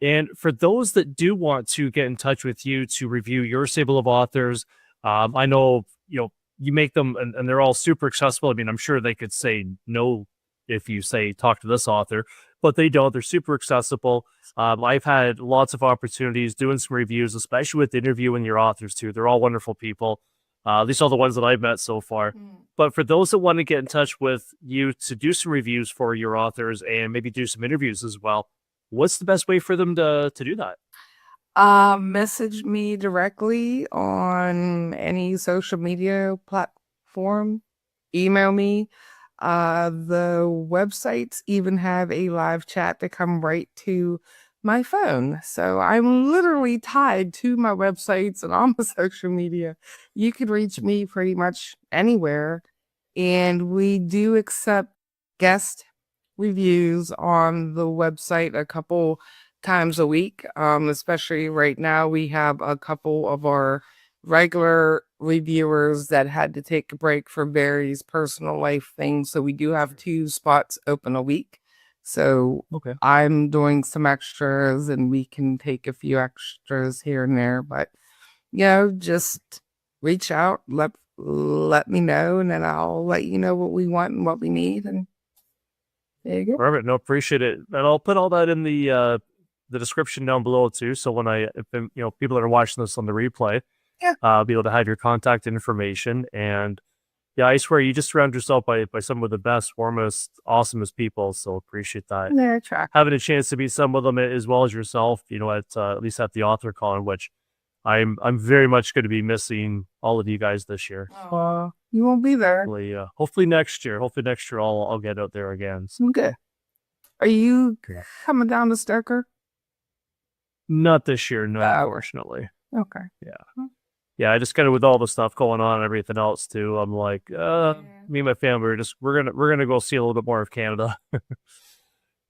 And for those that do want to get in touch with you to review your stable of authors, I know, you make them and they're all super accessible. I mean, I'm sure they could say no if you say talk to this author, but they don't. They're super accessible. I've had lots of opportunities doing some reviews, especially with interviewing your authors too. They're all wonderful people. These are all the ones that I've met so far. But for those that want to get in touch with you to do some reviews for your authors and maybe do some interviews as well, what's the best way for them to do that? Message me directly on any social media platform. Email me. The websites even have a live chat to come right to my phone. So I'm literally tied to my websites and all my social media. You can reach me pretty much anywhere. And we do accept guest reviews on the website a couple times a week. Especially right now, we have a couple of our regular reviewers that had to take a break for various personal life things. So we do have 2 spots open a week. So Okay. I'm doing some extras and we can take a few extras here and there. But, just reach out, let me know, and then I'll let you know what we want and what we need. And there you go. Perfect. No, appreciate it. And I'll put all that in the description down below too. So when if people that are watching this on the replay, Yeah. I'll be able to have your contact information. And yeah, I swear you just surround yourself by some of the best, warmest, awesomest people. So appreciate that. There, track. Having a chance to meet some of them as well as yourself, at least at the author con, which I'm very much going to be missing all of you guys this year. You won't be there. Hopefully next year. I'll get out there again. So. Okay. Are you coming down to Stoker? Not this year, no, Oh. unfortunately. Okay. Yeah, I just kind of with all the stuff going on and everything else too. I'm like, me and my family we're gonna go see a little bit more of Canada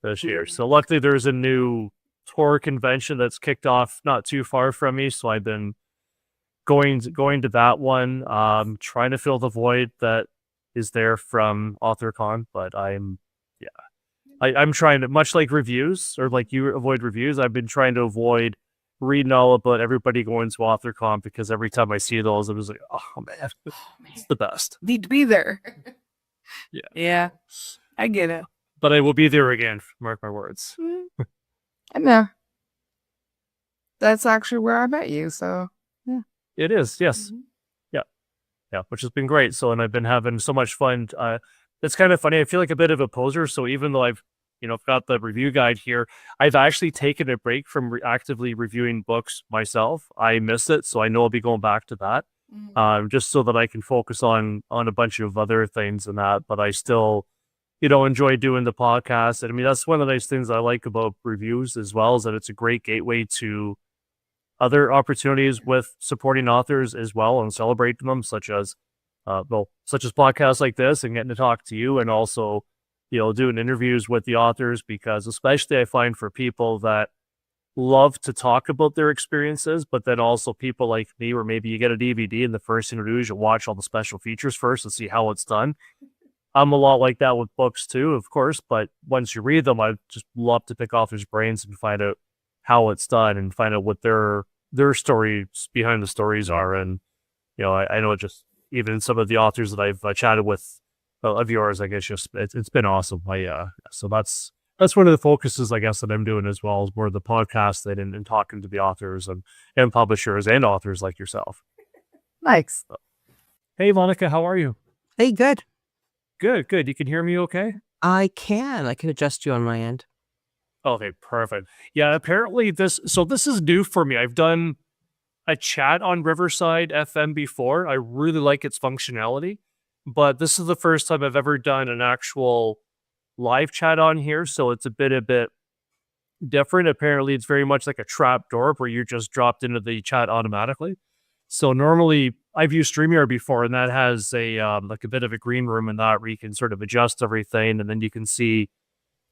this year. So luckily there's a new tour convention that's kicked off not too far from me. So I've been going to that one, trying to fill the void that is there from AuthorCon, but I'm trying to, much like reviews or like you avoid reviews, I've been trying to avoid reading all about everybody going to AuthorCon because every time I see those, I was like, oh man, it's the best. Need to be there. Yeah. Yeah. I get it. But I will be there again, mark my words. I know. That's actually where I met you, so It is, yes. Yeah, which has been great. So, and I've been having so much fun. It's kind of funny. I feel like a bit of a poser. So even though I've got the review guide here, I've actually taken a break from actively reviewing books myself. I miss it, so I know I'll be going back to that, just so that I can focus on a bunch of other things and that. But I still, enjoy doing the podcast. And I mean, that's one of the nice things I like about reviews as well, is that it's a great gateway to other opportunities with supporting authors as well and celebrating them, such as podcasts like this and getting to talk to you, and also doing interviews with the authors, because especially I find for people that love to talk about their experiences, but then also people like me, where maybe you get a DVD and the first thing to do is you watch all the special features first and see how it's done. I'm a lot like that with books too, of course, but once you read them, I just love to pick authors' brains and find out how it's done and find out what their stories behind the stories are. And I know just even some of the authors that I've chatted with of yours, I guess it's been awesome. So that's one of the focuses, I guess, that I'm doing as well, is more the podcast and talking to the authors and publishers and authors like yourself. Nice. Hey Monica, how are you? Hey, good. Good. You can hear me okay? I can adjust you on my end. Okay, perfect. Yeah, apparently this is new for me. I've done a chat on Riverside FM before. I really like its functionality, but this is the first time I've ever done an actual live chat on here, so it's a bit different. Apparently, it's very much like a trap door where you're just dropped into the chat automatically. So normally, I've used StreamYard before, and that has a like a bit of a green room in that where you can sort of adjust everything, and then you can see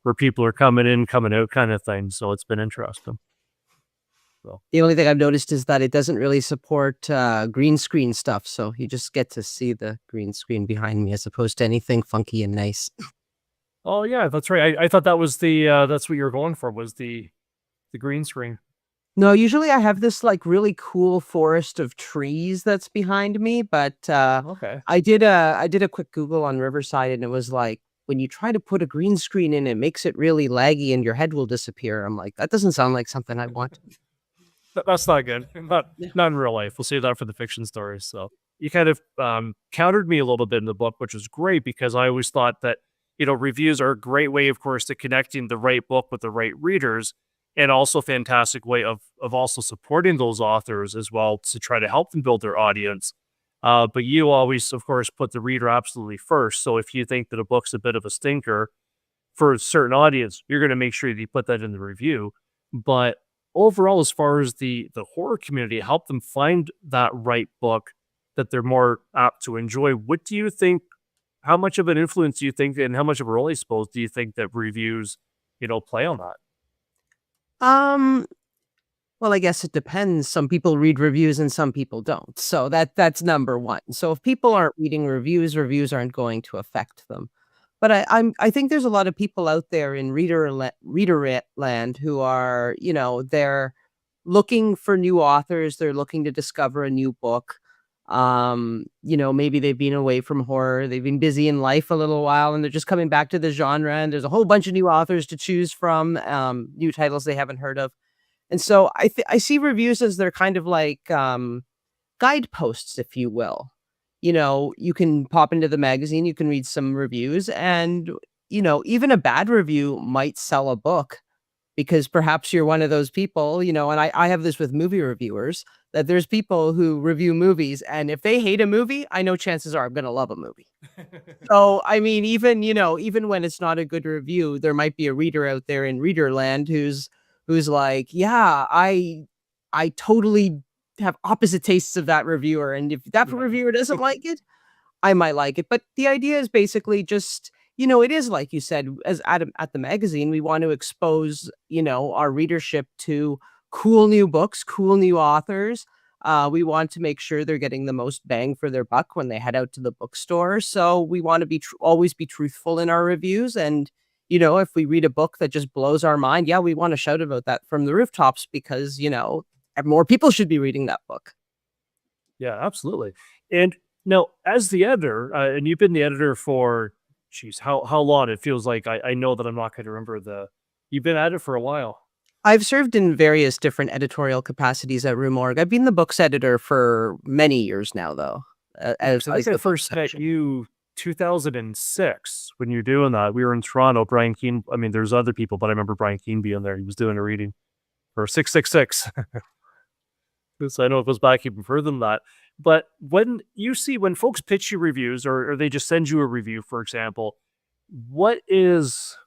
where people are coming in, coming out, kind of thing. So it's been interesting. So The only thing I've noticed is that it doesn't really support green screen stuff, so you just get to see the green screen behind me as opposed to anything funky and nice. oh yeah, that's right. I thought that was the that's what you were going for, was the green screen. No, usually I have this like really cool forest of trees that's behind me, but Okay. I did a quick Google on Riverside, and it was like, when you try to put a green screen in, it makes it really laggy and your head will disappear. I'm like, that doesn't sound like something I want. That's not good. Not in real life. We'll save that for the fiction stories. So you kind of countered me a little bit in the book, which was great, because I always thought that reviews are a great way, of course, to connecting the right book with the right readers, and also a fantastic way of also supporting those authors as well to try to help them build their audience. But you always, of course, put the reader absolutely first. So if you think that a book's a bit of a stinker for a certain audience, you're going to make sure that you put that in the review. But overall, as far as the horror community, help them find that right book that they're more apt to enjoy. What do you think? How much of an influence do you think, and how much of a role, I suppose, do you think that reviews, play on that? Um, well, I guess it depends. Some people read reviews and some people don't. So that's number one. So if people aren't reading reviews, reviews aren't going to affect them. But I think there's a lot of people out there in reader land who are, they're looking for new authors. They're looking to discover a new book. Maybe they've been away from horror. They've been busy in life a little while and they're just coming back to the genre, and there's a whole bunch of new authors to choose from, new titles they haven't heard of. And so I see reviews as they're kind of like guideposts, if you will. You can pop into the magazine, you can read some reviews, and even a bad review might sell a book because perhaps you're one of those people, and I have this with movie reviewers, that there's people who review movies, and if they hate a movie, I know chances are I'm going to love a movie. So, I mean, even when it's not a good review, there might be a reader out there in reader land who's like, yeah, I totally have opposite tastes of that reviewer, and if that reviewer doesn't like it, I might like it. But the idea is basically just, it is like you said, as at the magazine, we want to expose, our readership to cool new books, cool new authors. We want to make sure they're getting the most bang for their buck when they head out to the bookstore. So we want to be always be truthful in our reviews. And, if we read a book that just blows our mind, yeah, we want to shout about that from the rooftops because, more people should be reading that book. Yeah, absolutely. And now, as the editor, and you've been the editor for, geez, how long? It feels like I know that I'm not going to remember You've been at it for a while. I've served in various different editorial capacities at Rue Morgue. I've been the books editor for many years now, though. So I think I first met you 2006 when you're doing that. We were in Toronto. Brian Keane. I mean, there's other people, but I remember Brian Keane being there. He was doing a reading for 666. So I know it goes back even further than that. But when folks pitch you reviews or they just send you a review, for example, what is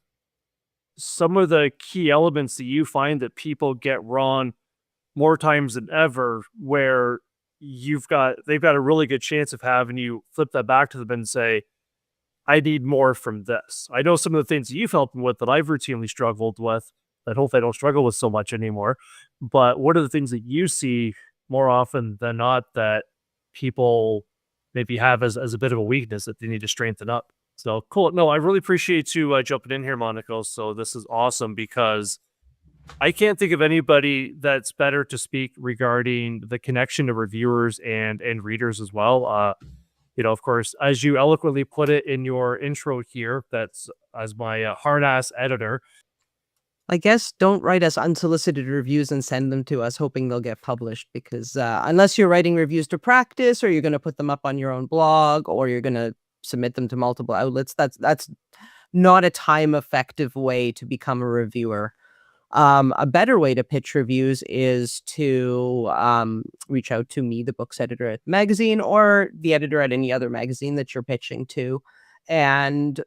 some of the key elements that you find that people get wrong more times than ever, where they've got a really good chance of having you flip that back to them and say, I need more from this. I know some of the things that you've helped me with that I've routinely struggled with, that hopefully I don't struggle with so much anymore. But what are the things that you see more often than not that people maybe have as a bit of a weakness that they need to strengthen up? So cool. No, I really appreciate you jumping in here, Monica. So this is awesome because I can't think of anybody that's better to speak regarding the connection to reviewers and readers as well. Of course, as you eloquently put it in your intro here, that's as my hard-ass editor. I guess don't write us unsolicited reviews and send them to us hoping they'll get published because unless you're writing reviews to practice or you're going to put them up on your own blog or you're going to submit them to multiple outlets, that's not a time-effective way to become a reviewer. A better way to pitch reviews is to reach out to me, the books editor at the magazine, or the editor at any other magazine that you're pitching to, and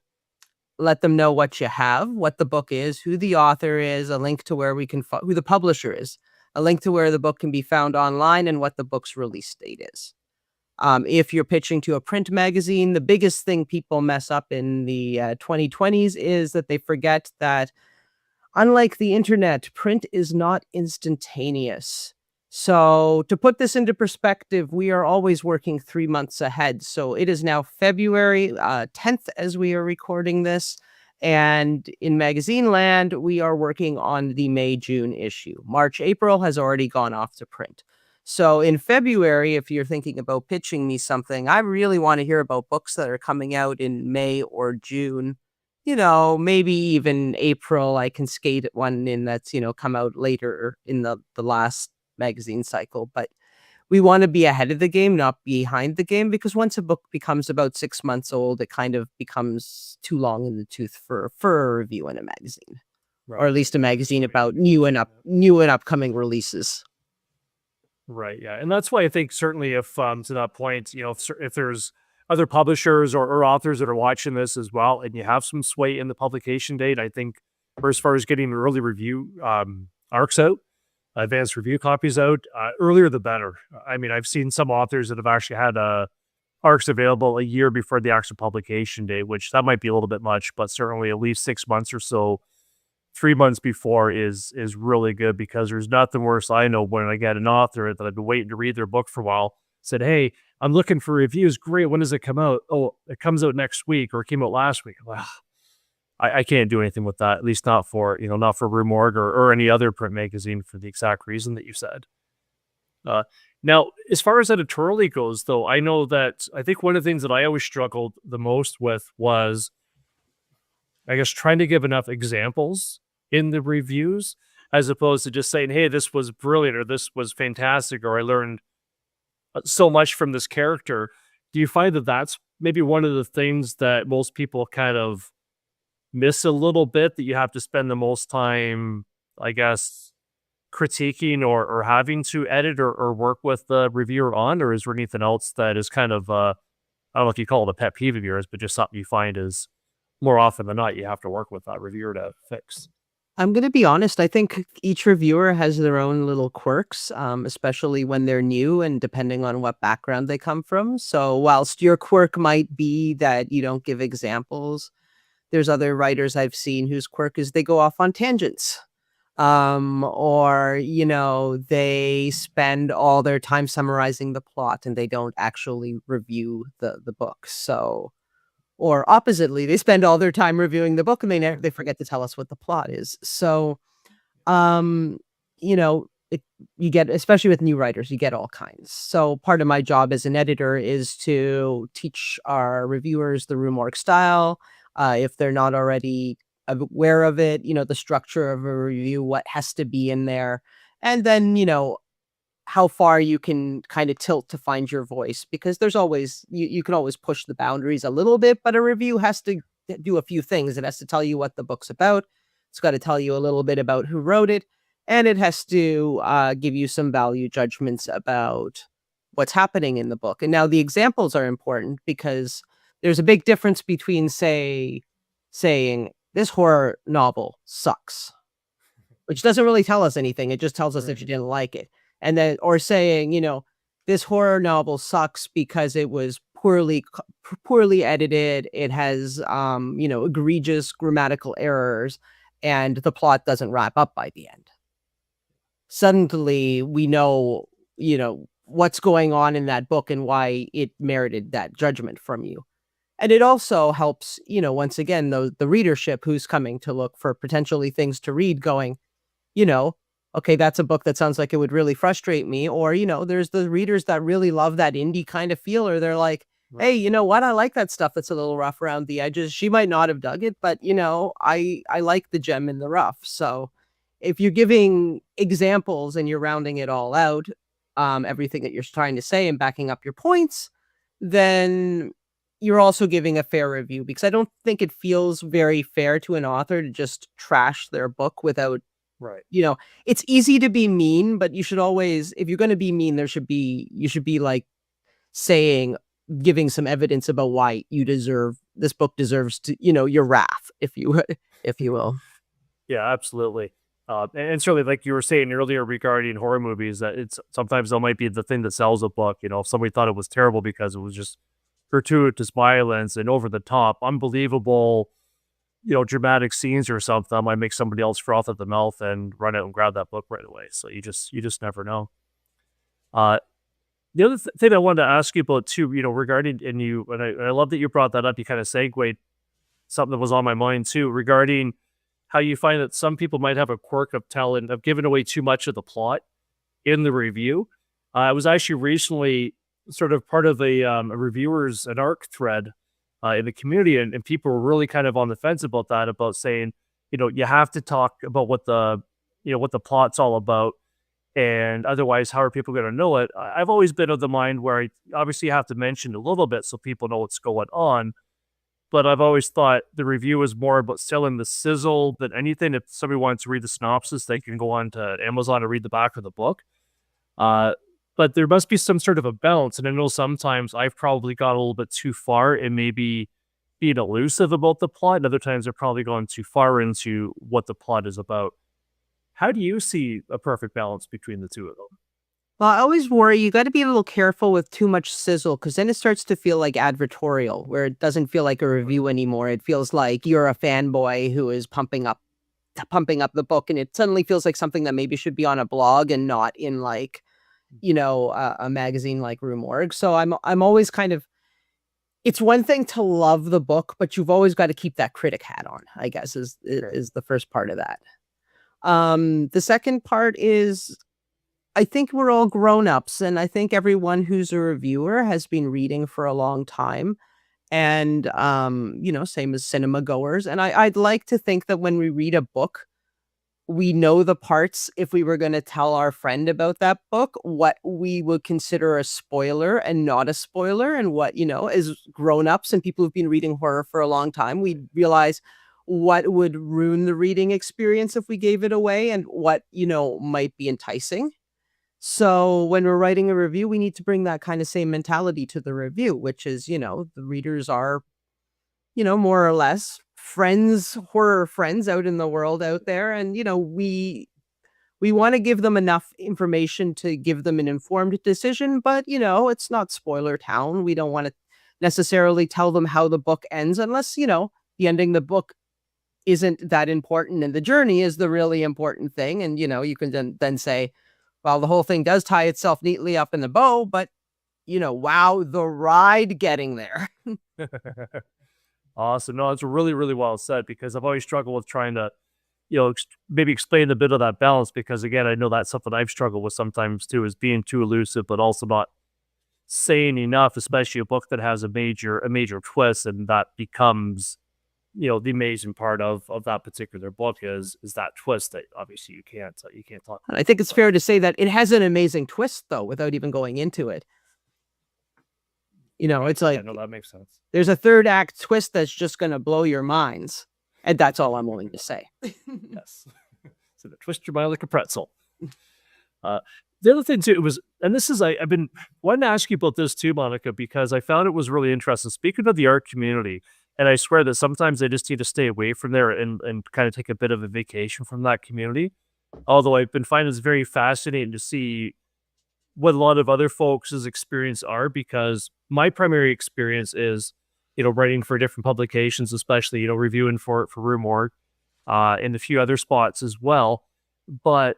let them know what you have, what the book is, who the author is, a link to where we can who the publisher is, a link to where the book can be found online, and what the book's release date is. If you're pitching to a print magazine, the biggest thing people mess up in the 2020s is that they forget that unlike the internet, print is not instantaneous. So to put this into perspective, we are always working 3 months ahead. So it is now February 10th as we are recording this. And in magazine land, we are working on the May-June issue. March, April has already gone off to print. So in February, if you're thinking about pitching me something, I really want to hear about books that are coming out in May or June. Maybe even April, I can skate at one in that's, come out later in the last magazine cycle. But we want to be ahead of the game, not behind the game, because once a book becomes about 6 months old, it kind of becomes too long in the tooth for a review in a magazine, or at least a magazine about new and upcoming releases. Right. Yeah. And that's why I think certainly if to that point, if there's other publishers or authors that are watching this as well, and you have some sway in the publication date, I think for as far as getting early review arcs out, advanced review copies out, earlier the better. I mean, I've seen some authors that have actually had arcs available a year before the actual publication date, which that might be a little bit much, but certainly at least 6 months or so, 3 months before is really good, because there's nothing worse. I know when I get an author that I've been waiting to read their book for a while, said, "Hey, I'm looking for reviews. Great. When does it come out? Oh, it comes out next week, or it came out last week." Well, I can't do anything with that, at least not for, not for Rue Morgue or any other print magazine, for the exact reason that you said. Now, as far as editorially goes, though, I know that I think one of the things that I always struggled the most with was, I guess, trying to give enough examples in the reviews, as opposed to just saying, "Hey, this was brilliant," or "This was fantastic," or "I learned so much from this character." Do you find that that's maybe one of the things that most people kind of miss a little bit, that you have to spend the most time, I guess, critiquing or having to edit or work with the reviewer on? Or is there anything else that is kind of, I don't know if you call it a pet peeve of yours, but just something you find is more often than not, you have to work with that reviewer to fix? I'm going to be honest. I think each reviewer has their own little quirks, especially when they're new and depending on what background they come from. So whilst your quirk might be that you don't give examples, there's other writers I've seen whose quirk is they go off on tangents. Or, they spend all their time summarizing the plot and they don't actually review the book. So, or oppositely, they spend all their time reviewing the book and they forget to tell us what the plot is. So, you know, you get, especially with new writers, you get all kinds. So part of my job as an editor is to teach our reviewers the Rue Morgue style. If they're not already aware of it, the structure of a review, what has to be in there, and then, how far you can kind of tilt to find your voice, because there's always, you can always push the boundaries a little bit, but a review has to do a few things. It has to tell you what the book's about. It's got to tell you a little bit about who wrote it, and it has to give you some value judgments about what's happening in the book. And now the examples are important, because there's a big difference between, saying this horror novel sucks, which doesn't really tell us anything. It just tells us that you didn't like it. And then, or saying, this horror novel sucks because it was poorly edited. It has, egregious grammatical errors, and the plot doesn't wrap up by the end. Suddenly we know, what's going on in that book and why it merited that judgment from you. And it also helps, once again, the readership who's coming to look for potentially things to read, going, okay, that's a book that sounds like it would really frustrate me. Or, there's the readers that really love that indie kind of feel, or they're like, hey, you know what? I like that stuff that's a little rough around the edges. She might not have dug it, but, I like the gem in the rough. So if you're giving examples and you're rounding it all out, everything that you're trying to say and backing up your points, then you're also giving a fair review, because I don't think it feels very fair to an author to just trash their book without, it's easy to be mean, but you should always, if you're going to be mean, you should be like giving some evidence about why this book deserves to, your wrath, if you will. Yeah, absolutely. And certainly, like you were saying earlier regarding horror movies, that it's sometimes that might be the thing that sells a book. If somebody thought it was terrible because it was just gratuitous violence and over the top, unbelievable, dramatic scenes or something, that might make somebody else froth at the mouth and run out and grab that book right away. So you just never know. The other thing I wanted to ask you about too, regarding, and I love that you brought that up. You kind of segued something that was on my mind too, regarding how you find that some people might have a quirk of giving away too much of the plot in the review. I was actually recently sort of part of a reviewers an arc thread in the community, and people were really kind of on the fence about that, about saying, you have to talk about what the plot's all about, And otherwise, how are people going to know it? I've always been of the mind where I obviously have to mention a little bit so people know what's going on. But I've always thought the review is more about selling the sizzle than anything. If somebody wants to read the synopsis, they can go on to Amazon and read the back of the book. But there must be some sort of a balance. And I know sometimes I've probably got a little bit too far in maybe being elusive about the plot. And other times I've probably gone too far into what the plot is about. How do you see a perfect balance between the two of them? Well, I always worry you got to be a little careful with too much sizzle because then it starts to feel like advertorial, where it doesn't feel like a review anymore. It feels like you're a fanboy who is pumping up the book, and it suddenly feels like something that maybe should be on a blog and not in like, a magazine like Rue Morgue. So I'm always kind of, it's one thing to love the book, but you've always got to keep that critic hat on, I guess is the first part of that. The second part is I think we're all grown-ups, and I think everyone who's a reviewer has been reading for a long time. And same as cinema goers. And I'd like to think that when we read a book, we know the parts, if we were going to tell our friend about that book, what we would consider a spoiler and not a spoiler, and what, as grown-ups and people who've been reading horror for a long time, we realize what would ruin the reading experience if we gave it away and what, might be enticing. So when we're writing a review, we need to bring that kind of same mentality to the review, which is, the readers are, more or less friends, horror friends out in the world out there. And, we want to give them enough information to give them an informed decision, but, it's not spoiler town. We don't want to necessarily tell them how the book ends unless, the ending of the book isn't that important and the journey is the really important thing. And, you can then say, well, the whole thing does tie itself neatly up in the bow, but, wow, the ride getting there. Awesome. No, it's really, really well said because I've always struggled with trying to, maybe explain a bit of that balance because, again, I know that's something I've struggled with sometimes too, is being too elusive, but also not saying enough, especially a book that has a major twist, and that becomes, the amazing part of that particular book is that twist that obviously you can't talk. And I think it's fair to say that it has an amazing twist, though, without even going into it. It's like, Yeah, no, that makes sense. there's a third act twist that's just going to blow your minds. And that's all I'm willing to say. Yes. So to twist your mind like a pretzel. The other thing too was, and this is, I've been wanting to ask you about this too, Monica, because I found it was really interesting. Speaking of the art community, and I swear that sometimes I just need to stay away from there and kind of take a bit of a vacation from that community. Although I've been finding it's very fascinating to see what a lot of other folks' experience are, because my primary experience is, writing for different publications, especially, reviewing for Rue Morgue, and a few other spots as well. But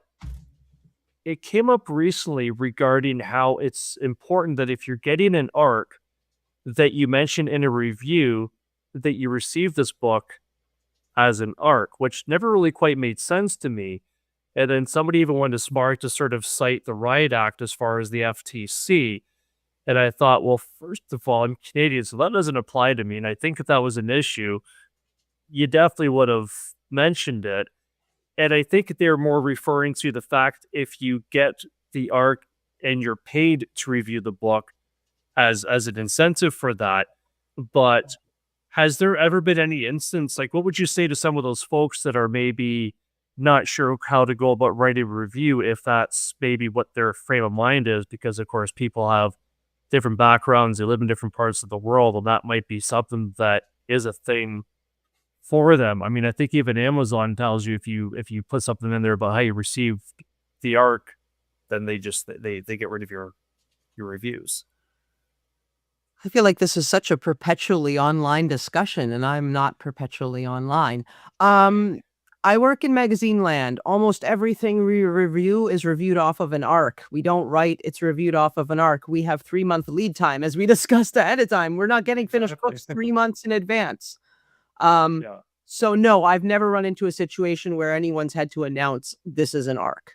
it came up recently regarding how it's important that if you're getting an arc that you mention in a review that you received this book as an arc, which never really quite made sense to me. And then somebody even went as far to sort of cite the Riot Act as far as the FTC. And I thought, well, first of all, I'm Canadian, so that doesn't apply to me. And I think if that was an issue, you definitely would have mentioned it. And I think they're more referring to the fact if you get the arc and you're paid to review the book as an incentive for that. But has there ever been any instance, like what would you say to some of those folks that are maybe not sure how to go about writing a review if that's maybe what their frame of mind is? Because of course people have different backgrounds, they live in different parts of the world, and that might be something that is a thing for them. I mean, I think even Amazon tells you if you put something in there about how you received the arc, then they get rid of your reviews. I feel like this is such a perpetually online discussion, and I'm not perpetually online. I work in magazine land. Almost everything we review is reviewed off of an arc. We don't write, it's reviewed off of an arc. We have 3-month lead time, as we discussed ahead of time. We're not getting finished books 3 months in advance. Yeah. So no, I've never run into a situation where anyone's had to announce this is an arc.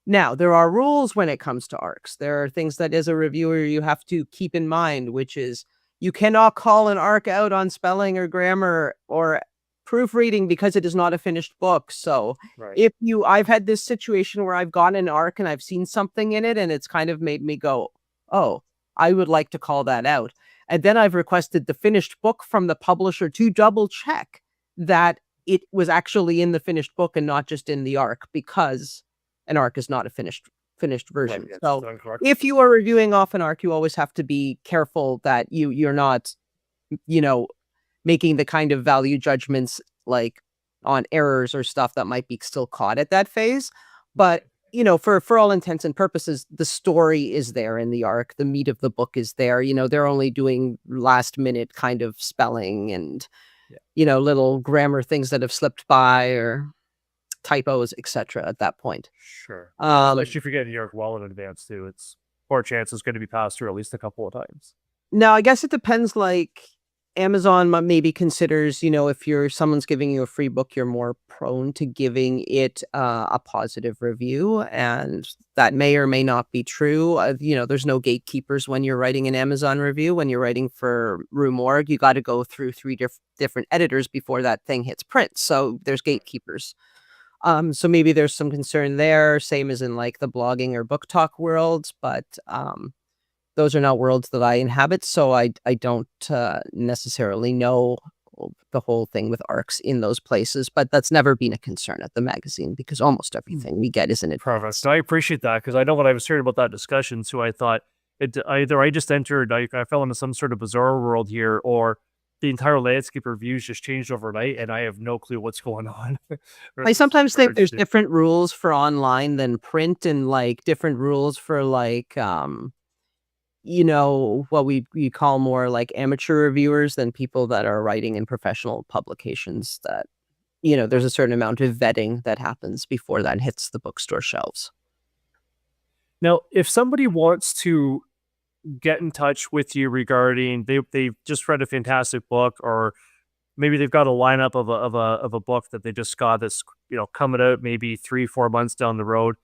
Now, there are rules when it comes to arcs. There are things that as a reviewer you have to keep in mind, which is you cannot call an arc out on spelling or grammar or proofreading because it is not a finished book. So Right. I've had this situation where I've gotten an arc and I've seen something in it and it's kind of made me go, oh, I would like to call that out. And then I've requested the finished book from the publisher to double check that it was actually in the finished book and not just in the arc, because an arc is not a finished version. Right. It's So done correctly. if you are reviewing off an arc, you always have to be careful that you're not, making the kind of value judgments like on errors or stuff that might be still caught at that phase. But for all intents and purposes, the story is there in the arc. The meat of the book is there. They're only doing last minute kind of spelling and little grammar things that have slipped by or typos, etc. at that point. Sure. Um, Especially if you're getting your arc well in advance too. It's poor chance it's going to be passed through at least a couple of times. Now, I guess it depends. Like Amazon maybe considers, if someone's giving you a free book, you're more prone to giving it a positive review, and that may or may not be true. There's no gatekeepers when you're writing an Amazon review. When you're writing for Rue Morgue, you got to go through three different editors before that thing hits print. So there's gatekeepers. So maybe there's some concern there, same as in like the blogging or book talk worlds, but those are not worlds that I inhabit, so I don't necessarily know the whole thing with arcs in those places, but that's never been a concern at the magazine because almost everything we get is in it. Perfect. So I appreciate that because I know when I was hearing about that discussion, so I thought either I just entered, I fell into some sort of bizarre world here, or the entire landscape reviews just changed overnight, and I have no clue what's going on. I sometimes think there's different rules for online than print, and like different rules for like what we call more like amateur reviewers than people that are writing in professional publications. That there's a certain amount of vetting that happens before that hits the bookstore shelves. Now, if somebody wants to get in touch with you regarding they've just read a fantastic book, or maybe they've got a lineup of a book that they just got that's coming out maybe 3-4 months down the road,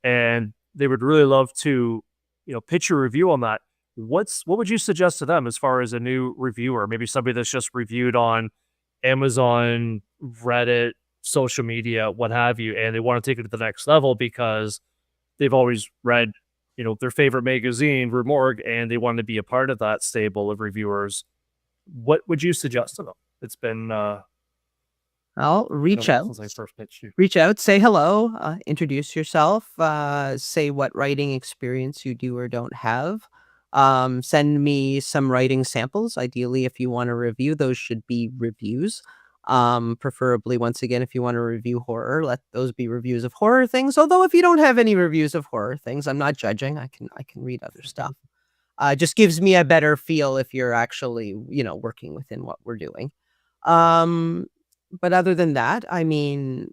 and they would really love to pitch a review on that, what would you suggest to them as far as a new reviewer, maybe somebody that's just reviewed on Amazon, Reddit, social media, what have you, and they want to take it to the next level because they've always read their favorite magazine, Rue Morgue, and they want to be a part of that stable of reviewers? What would you suggest to them? It's been I'll reach out. Since I first pitched you. Reach out, say hello, introduce yourself, say what writing experience you do or don't have. Send me some writing samples. Ideally, if you want to review, those should be reviews. Preferably, once again, if you want to review horror, let those be reviews of horror things. Although if you don't have any reviews of horror things, I'm not judging. I can read other stuff. Just gives me a better feel if you're actually, working within what we're doing. But other than that, I mean,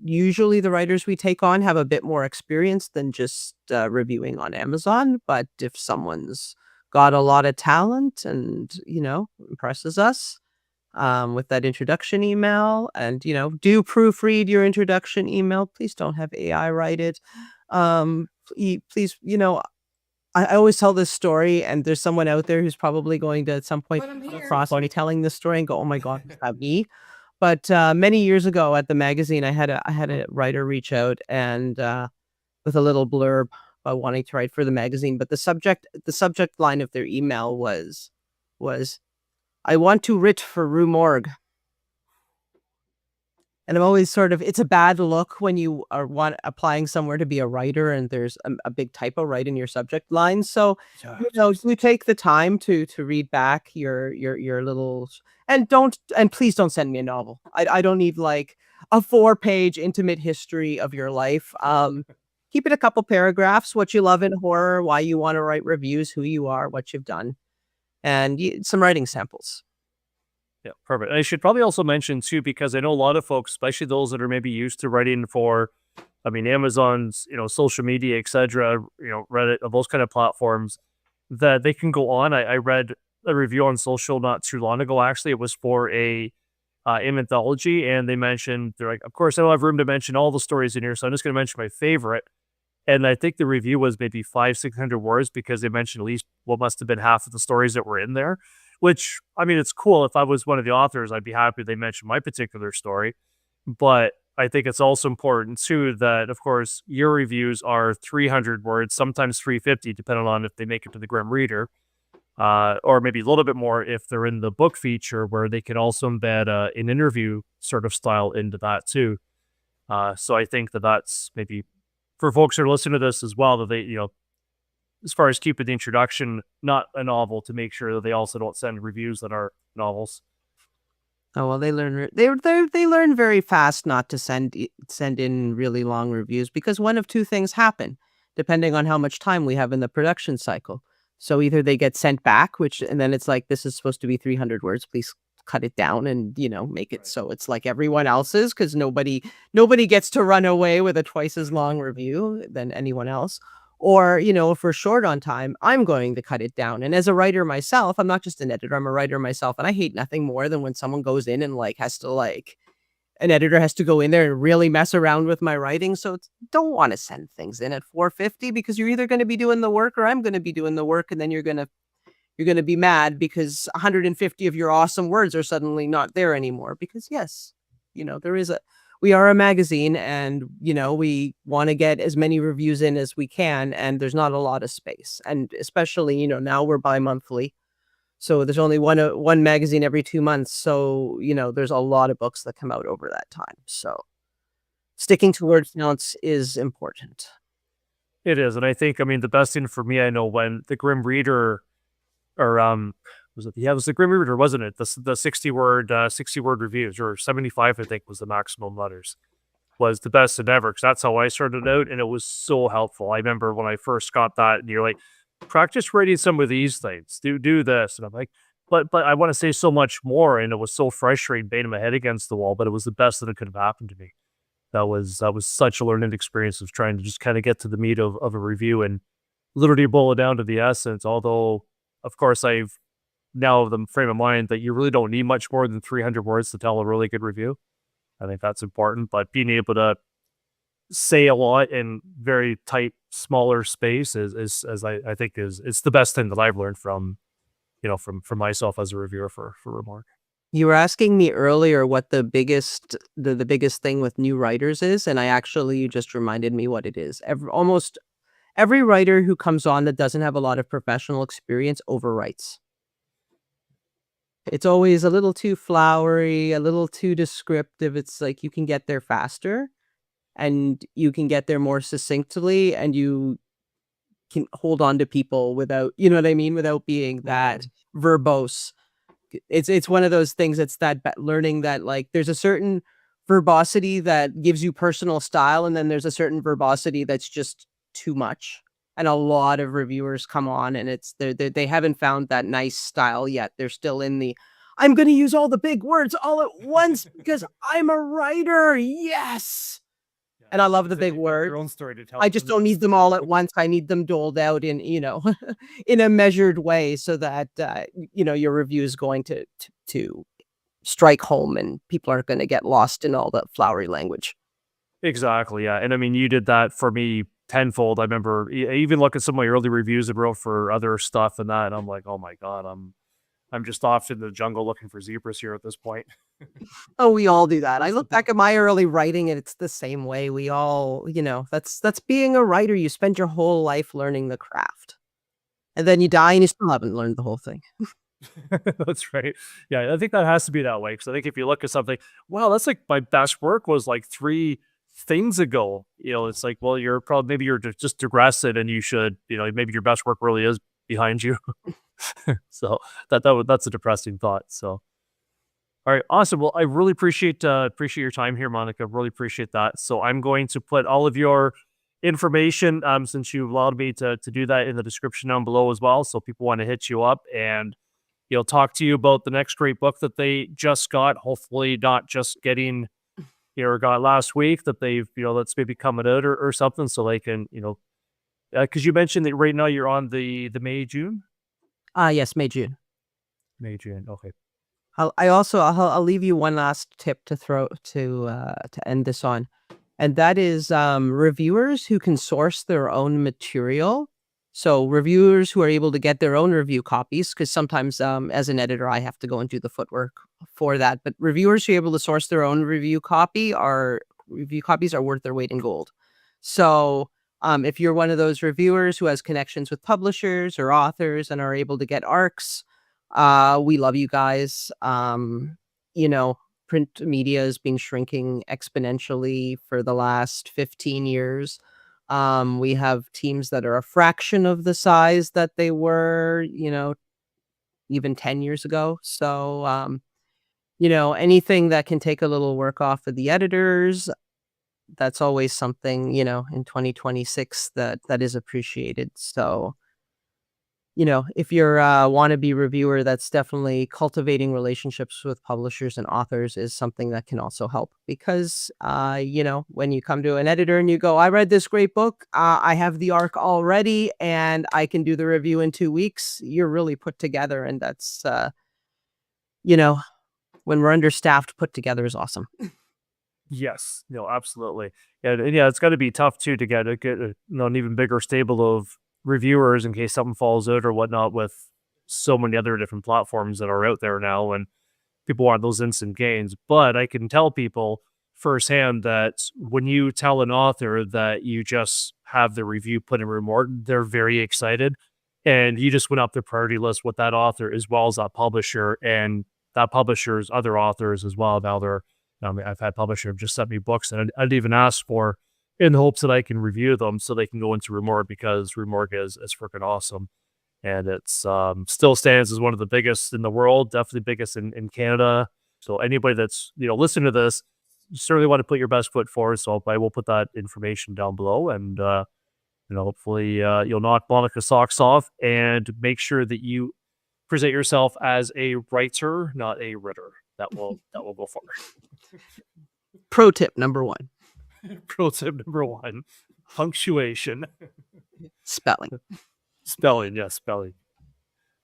usually the writers we take on have a bit more experience than just reviewing on Amazon. But if someone's got a lot of talent and, impresses us with that introduction email, and, do proofread your introduction email. Please don't have AI write it. Please, I always tell this story, and there's someone out there who's probably going to at some point come across me telling this story and go, "Oh my God, is that me?" But many years ago at the magazine, I had a writer reach out and with a little blurb about wanting to write for the magazine. But the subject line of their email was, "I want to write for Rue Morgue." And I'm always it's a bad look when you are applying somewhere to be a writer and there's a big typo right in your subject line. So, we take the time to read back your little, and please don't send me a novel. I don't need like a 4-page intimate history of your life. Keep it a couple paragraphs, what you love in horror, why you want to write reviews, who you are, what you've done, and some writing samples. Yeah, perfect. And I should probably also mention too, because I know a lot of folks, especially those that are maybe used to writing for, Amazon's, social media, etc., Reddit, those kind of platforms, that they can go on. I read a review on social not too long ago. Actually, it was for a anthology, and they mentioned, they're like, of course, I don't have room to mention all the stories in here, so I'm just going to mention my favorite. And I think the review was maybe 500-600 words because they mentioned at least what must have been half of the stories that were in there. which, I mean, it's cool. If I was one of the authors, I'd be happy they mentioned my particular story. But I think it's also important too that, of course, your reviews are 300 words, sometimes 350, depending on if they make it to the Grim Reader, or maybe a little bit more if they're in the book feature, where they can also embed an interview sort of style into that too. So I think that that's maybe for folks who are listening to this as well, that they, as far as keeping the introduction not a novel, to make sure that they also don't send reviews that are novels. Oh well, they learn very fast not to send in really long reviews, because one of two things happen depending on how much time we have in the production cycle. So either they get sent back, and then it's like, this is supposed to be 300 words, please cut it down and make it so it's like everyone else's, because nobody gets to run away with a twice as long review than anyone else. Or, if we're short on time, I'm going to cut it down. And as a writer myself, I'm not just an editor, I'm a writer myself. And I hate nothing more than when someone goes in and an editor has to go in there and really mess around with my writing. So don't want to send things in at 450, because you're either going to be doing the work or I'm going to be doing the work. And then you're going to be mad because 150 of your awesome words are suddenly not there anymore. Because yes, we are a magazine, and we want to get as many reviews in as we can, and there's not a lot of space. And especially, now we're bi-monthly, so there's only one magazine every 2 months. So there's a lot of books that come out over that time. So sticking to word counts is important. It is, and I think, the best thing for me, I know when the Grim Reader, or it was the Grim Reader, wasn't it? The 60 word reviews, or 75, I think, was the maximum letters, was the best than ever, because that's how I started out, and it was so helpful. I remember when I first got that, and you're like, practice writing some of these things, do this, and I'm like, but I want to say so much more, and it was so frustrating, banging my head against the wall. But it was the best that could have happened to me. That was such a learning experience of trying to just kind of get to the meat of a review and literally boil it down to the essence. Although, of course, I've now the frame of mind that you really don't need much more than 300 words to tell a really good review. I think that's important, but being able to say a lot in very tight, smaller space is I think it's the best thing that I've learned from myself as a reviewer for Rue Morgue. You were asking me earlier what the biggest thing with new writers is, and you just reminded me what it is. Almost every writer who comes on that doesn't have a lot of professional experience overwrites. It's always a little too flowery, a little too descriptive. It's like you can get there faster, and you can get there more succinctly, and you can hold on to people without, without being that verbose. It's one of those things. It's that learning that, like, there's a certain verbosity that gives you personal style, and then there's a certain verbosity that's just too much. And a lot of reviewers come on, and they haven't found that nice style yet. They're still in the, I'm going to use all the big words all at once because I'm a writer. Yes. And I love the big words. Your own story to tell. I just don't need them all at once. I need them doled out in, in a measured way, so that, your review is going to strike home, and people aren't going to get lost in all the flowery language. Exactly. Yeah. And you did that for me tenfold. I remember I even look at some of my early reviews I wrote for other stuff and that, and I'm like, oh my God, I'm just off in the jungle looking for zebras here at this point. Oh, we all do that. I look back at my early writing, and it's the same way. We all, that's being a writer. You spend your whole life learning the craft, and then you die and you still haven't learned the whole thing. That's right. Yeah, I think that has to be that way, because I think if you look at something, wow, that's like my best work was like 3 things ago. It's like, well, maybe you're just digressing, and you should, maybe your best work really is behind you. So that's a depressing thought. So, all right, awesome. Well, I really appreciate your time here, Monica. Really appreciate that. So I'm going to put all of your information, since you allowed me to do that, in the description down below as well. So people want to hit you up and talk to you about the next great book that they just got. Hopefully not just getting, or got last week, that they've, that's maybe coming out or something, so they can, because you mentioned that right now you're on the May, June? Yes, May, June. May, June. Okay. I'll leave you one last tip to throw to end this on, and that is reviewers who can source their own material So reviewers who are able to get their own review copies, because sometimes as an editor, I have to go and do the footwork for that. But reviewers who are able to source their own review copies are worth their weight in gold. So if you're one of those reviewers who has connections with publishers or authors and are able to get ARCs, we love you guys. Print media has been shrinking exponentially for the last 15 years. We have teams that are a fraction of the size that they were, even 10 years ago. So, anything that can take a little work off of the editors, that's always something, in 2026 that is appreciated. So, if you're a wannabe reviewer, that's definitely cultivating relationships with publishers and authors is something that can also help because, when you come to an editor and you go, I read this great book, I have the arc already and I can do the review in 2 weeks, you're really put together. And that's, when we're understaffed, put together is awesome. Yes, no, absolutely. And yeah, it's got to be tough too to get an even bigger stable of reviewers in case something falls out or whatnot with so many other different platforms that are out there now and people want those instant gains. But I can tell people firsthand that when you tell an author that you just have the review put in Rue Morgue, they're very excited. And you just went up the priority list with that author as well as that publisher and that publisher's other authors as well. Now I've had publishers just sent me books and I'd even ask for in the hopes that I can review them so they can go into Rue Morgue because Rue Morgue is freaking awesome. And it's still stands as one of the biggest in the world, definitely biggest in Canada. So anybody that's, listening to this, you certainly want to put your best foot forward. So I will put that information down below and, hopefully you'll knock Monica's socks off and make sure that you present yourself as a writer, not a writer. That will go far. Pro tip number 1. Pro tip number 1, punctuation. Spelling. Spelling, yes, spelling.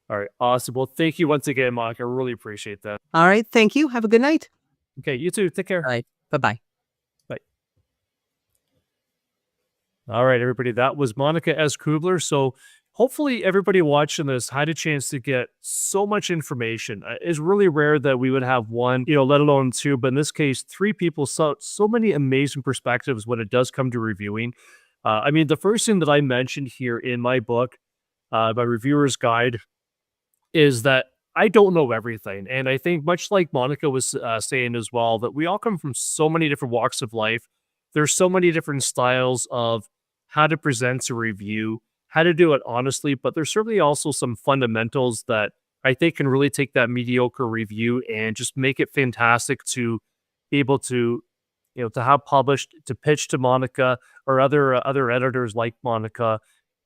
All right, awesome. Well, thank you once again, Monica. I really appreciate that. All right, thank you. Have a good night. Okay, you too. Take care. All right, bye-bye. Bye. All right, everybody. That was Monica S. Kubler. So hopefully everybody watching this had a chance to get so much information. It's really rare that we would have one, let alone two, but in this case, 3 people saw so many amazing perspectives when it does come to reviewing. The first thing that I mentioned here in my book, my reviewer's guide, is that I don't know everything. And I think much like Monica was saying as well, that we all come from so many different walks of life. There's so many different styles of how to present a review, how to do it honestly, but there's certainly also some fundamentals that I think can really take that mediocre review and just make it fantastic to be able to, to have published, to pitch to Monica or other editors like Monica,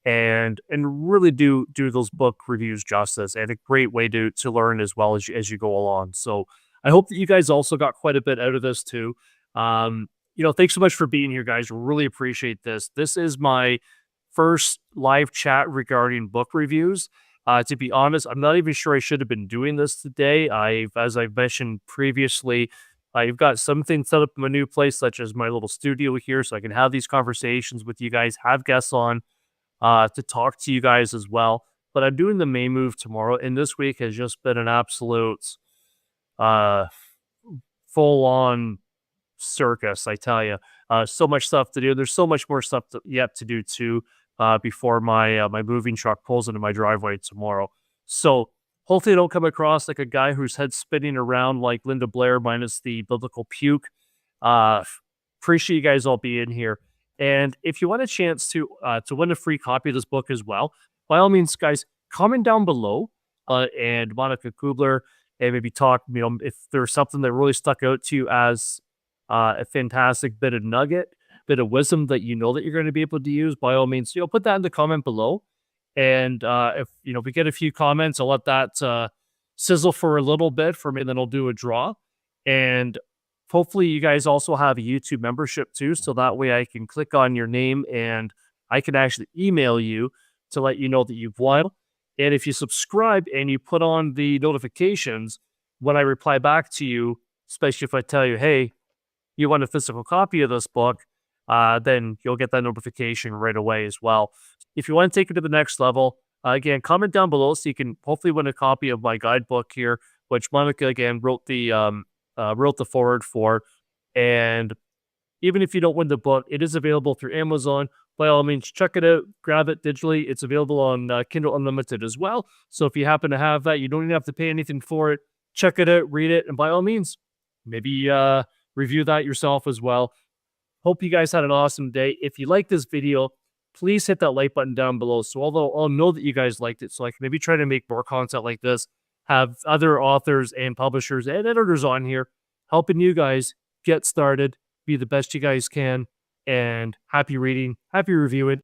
and really do those book reviews justice, and a great way to learn as well as you go along. So I hope that you guys also got quite a bit out of this too. Thanks so much for being here, guys. Really appreciate this. This is my first live chat regarding book reviews. To be honest, I'm not even sure I should have been doing this today. As I've mentioned previously, I've got something set up in my new place, such as my little studio here, so I can have these conversations with you guys, have guests on to talk to you guys as well. But I'm doing the May move tomorrow, and this week has just been an absolute full-on circus, I tell you. So much stuff to do. There's so much more stuff yet to do too before my moving truck pulls into my driveway tomorrow. So hopefully I don't come across like a guy whose head's spinning around like Linda Blair minus the biblical puke. Appreciate you guys all being here. And if you want a chance to win a free copy of this book as well, by all means, guys, comment down below and Monica Kubler, and maybe talk, if there's something that really stuck out to you as a fantastic bit of nugget, bit of wisdom that that you're going to be able to use, by all means, put that in the comment below. And if we get a few comments, I'll let that sizzle for a little bit for me, and then I'll do a draw. And hopefully you guys also have a YouTube membership too, so that way I can click on your name and I can actually email you to let you know that you've won. And if you subscribe and you put on the notifications, when I reply back to you, especially if I tell you, hey, you want a physical copy of this book, then you'll get that notification right away as well. If you want to take it to the next level, again, comment down below so you can hopefully win a copy of my guidebook here, which Monica again wrote the forward for. And even if you don't win the book, it is available through Amazon. By all means, check it out, grab it digitally. It's available on Kindle Unlimited as well. So if you happen to have that, you don't even have to pay anything for it. Check it out, read it, and by all means, maybe review that yourself as well. Hope you guys had an awesome day. If you like this video, please hit that like button down below. So although I'll know that you guys liked it, so I can maybe try to make more content like this, have other authors and publishers and editors on here helping you guys get started, be the best you guys can, and happy reading, happy reviewing.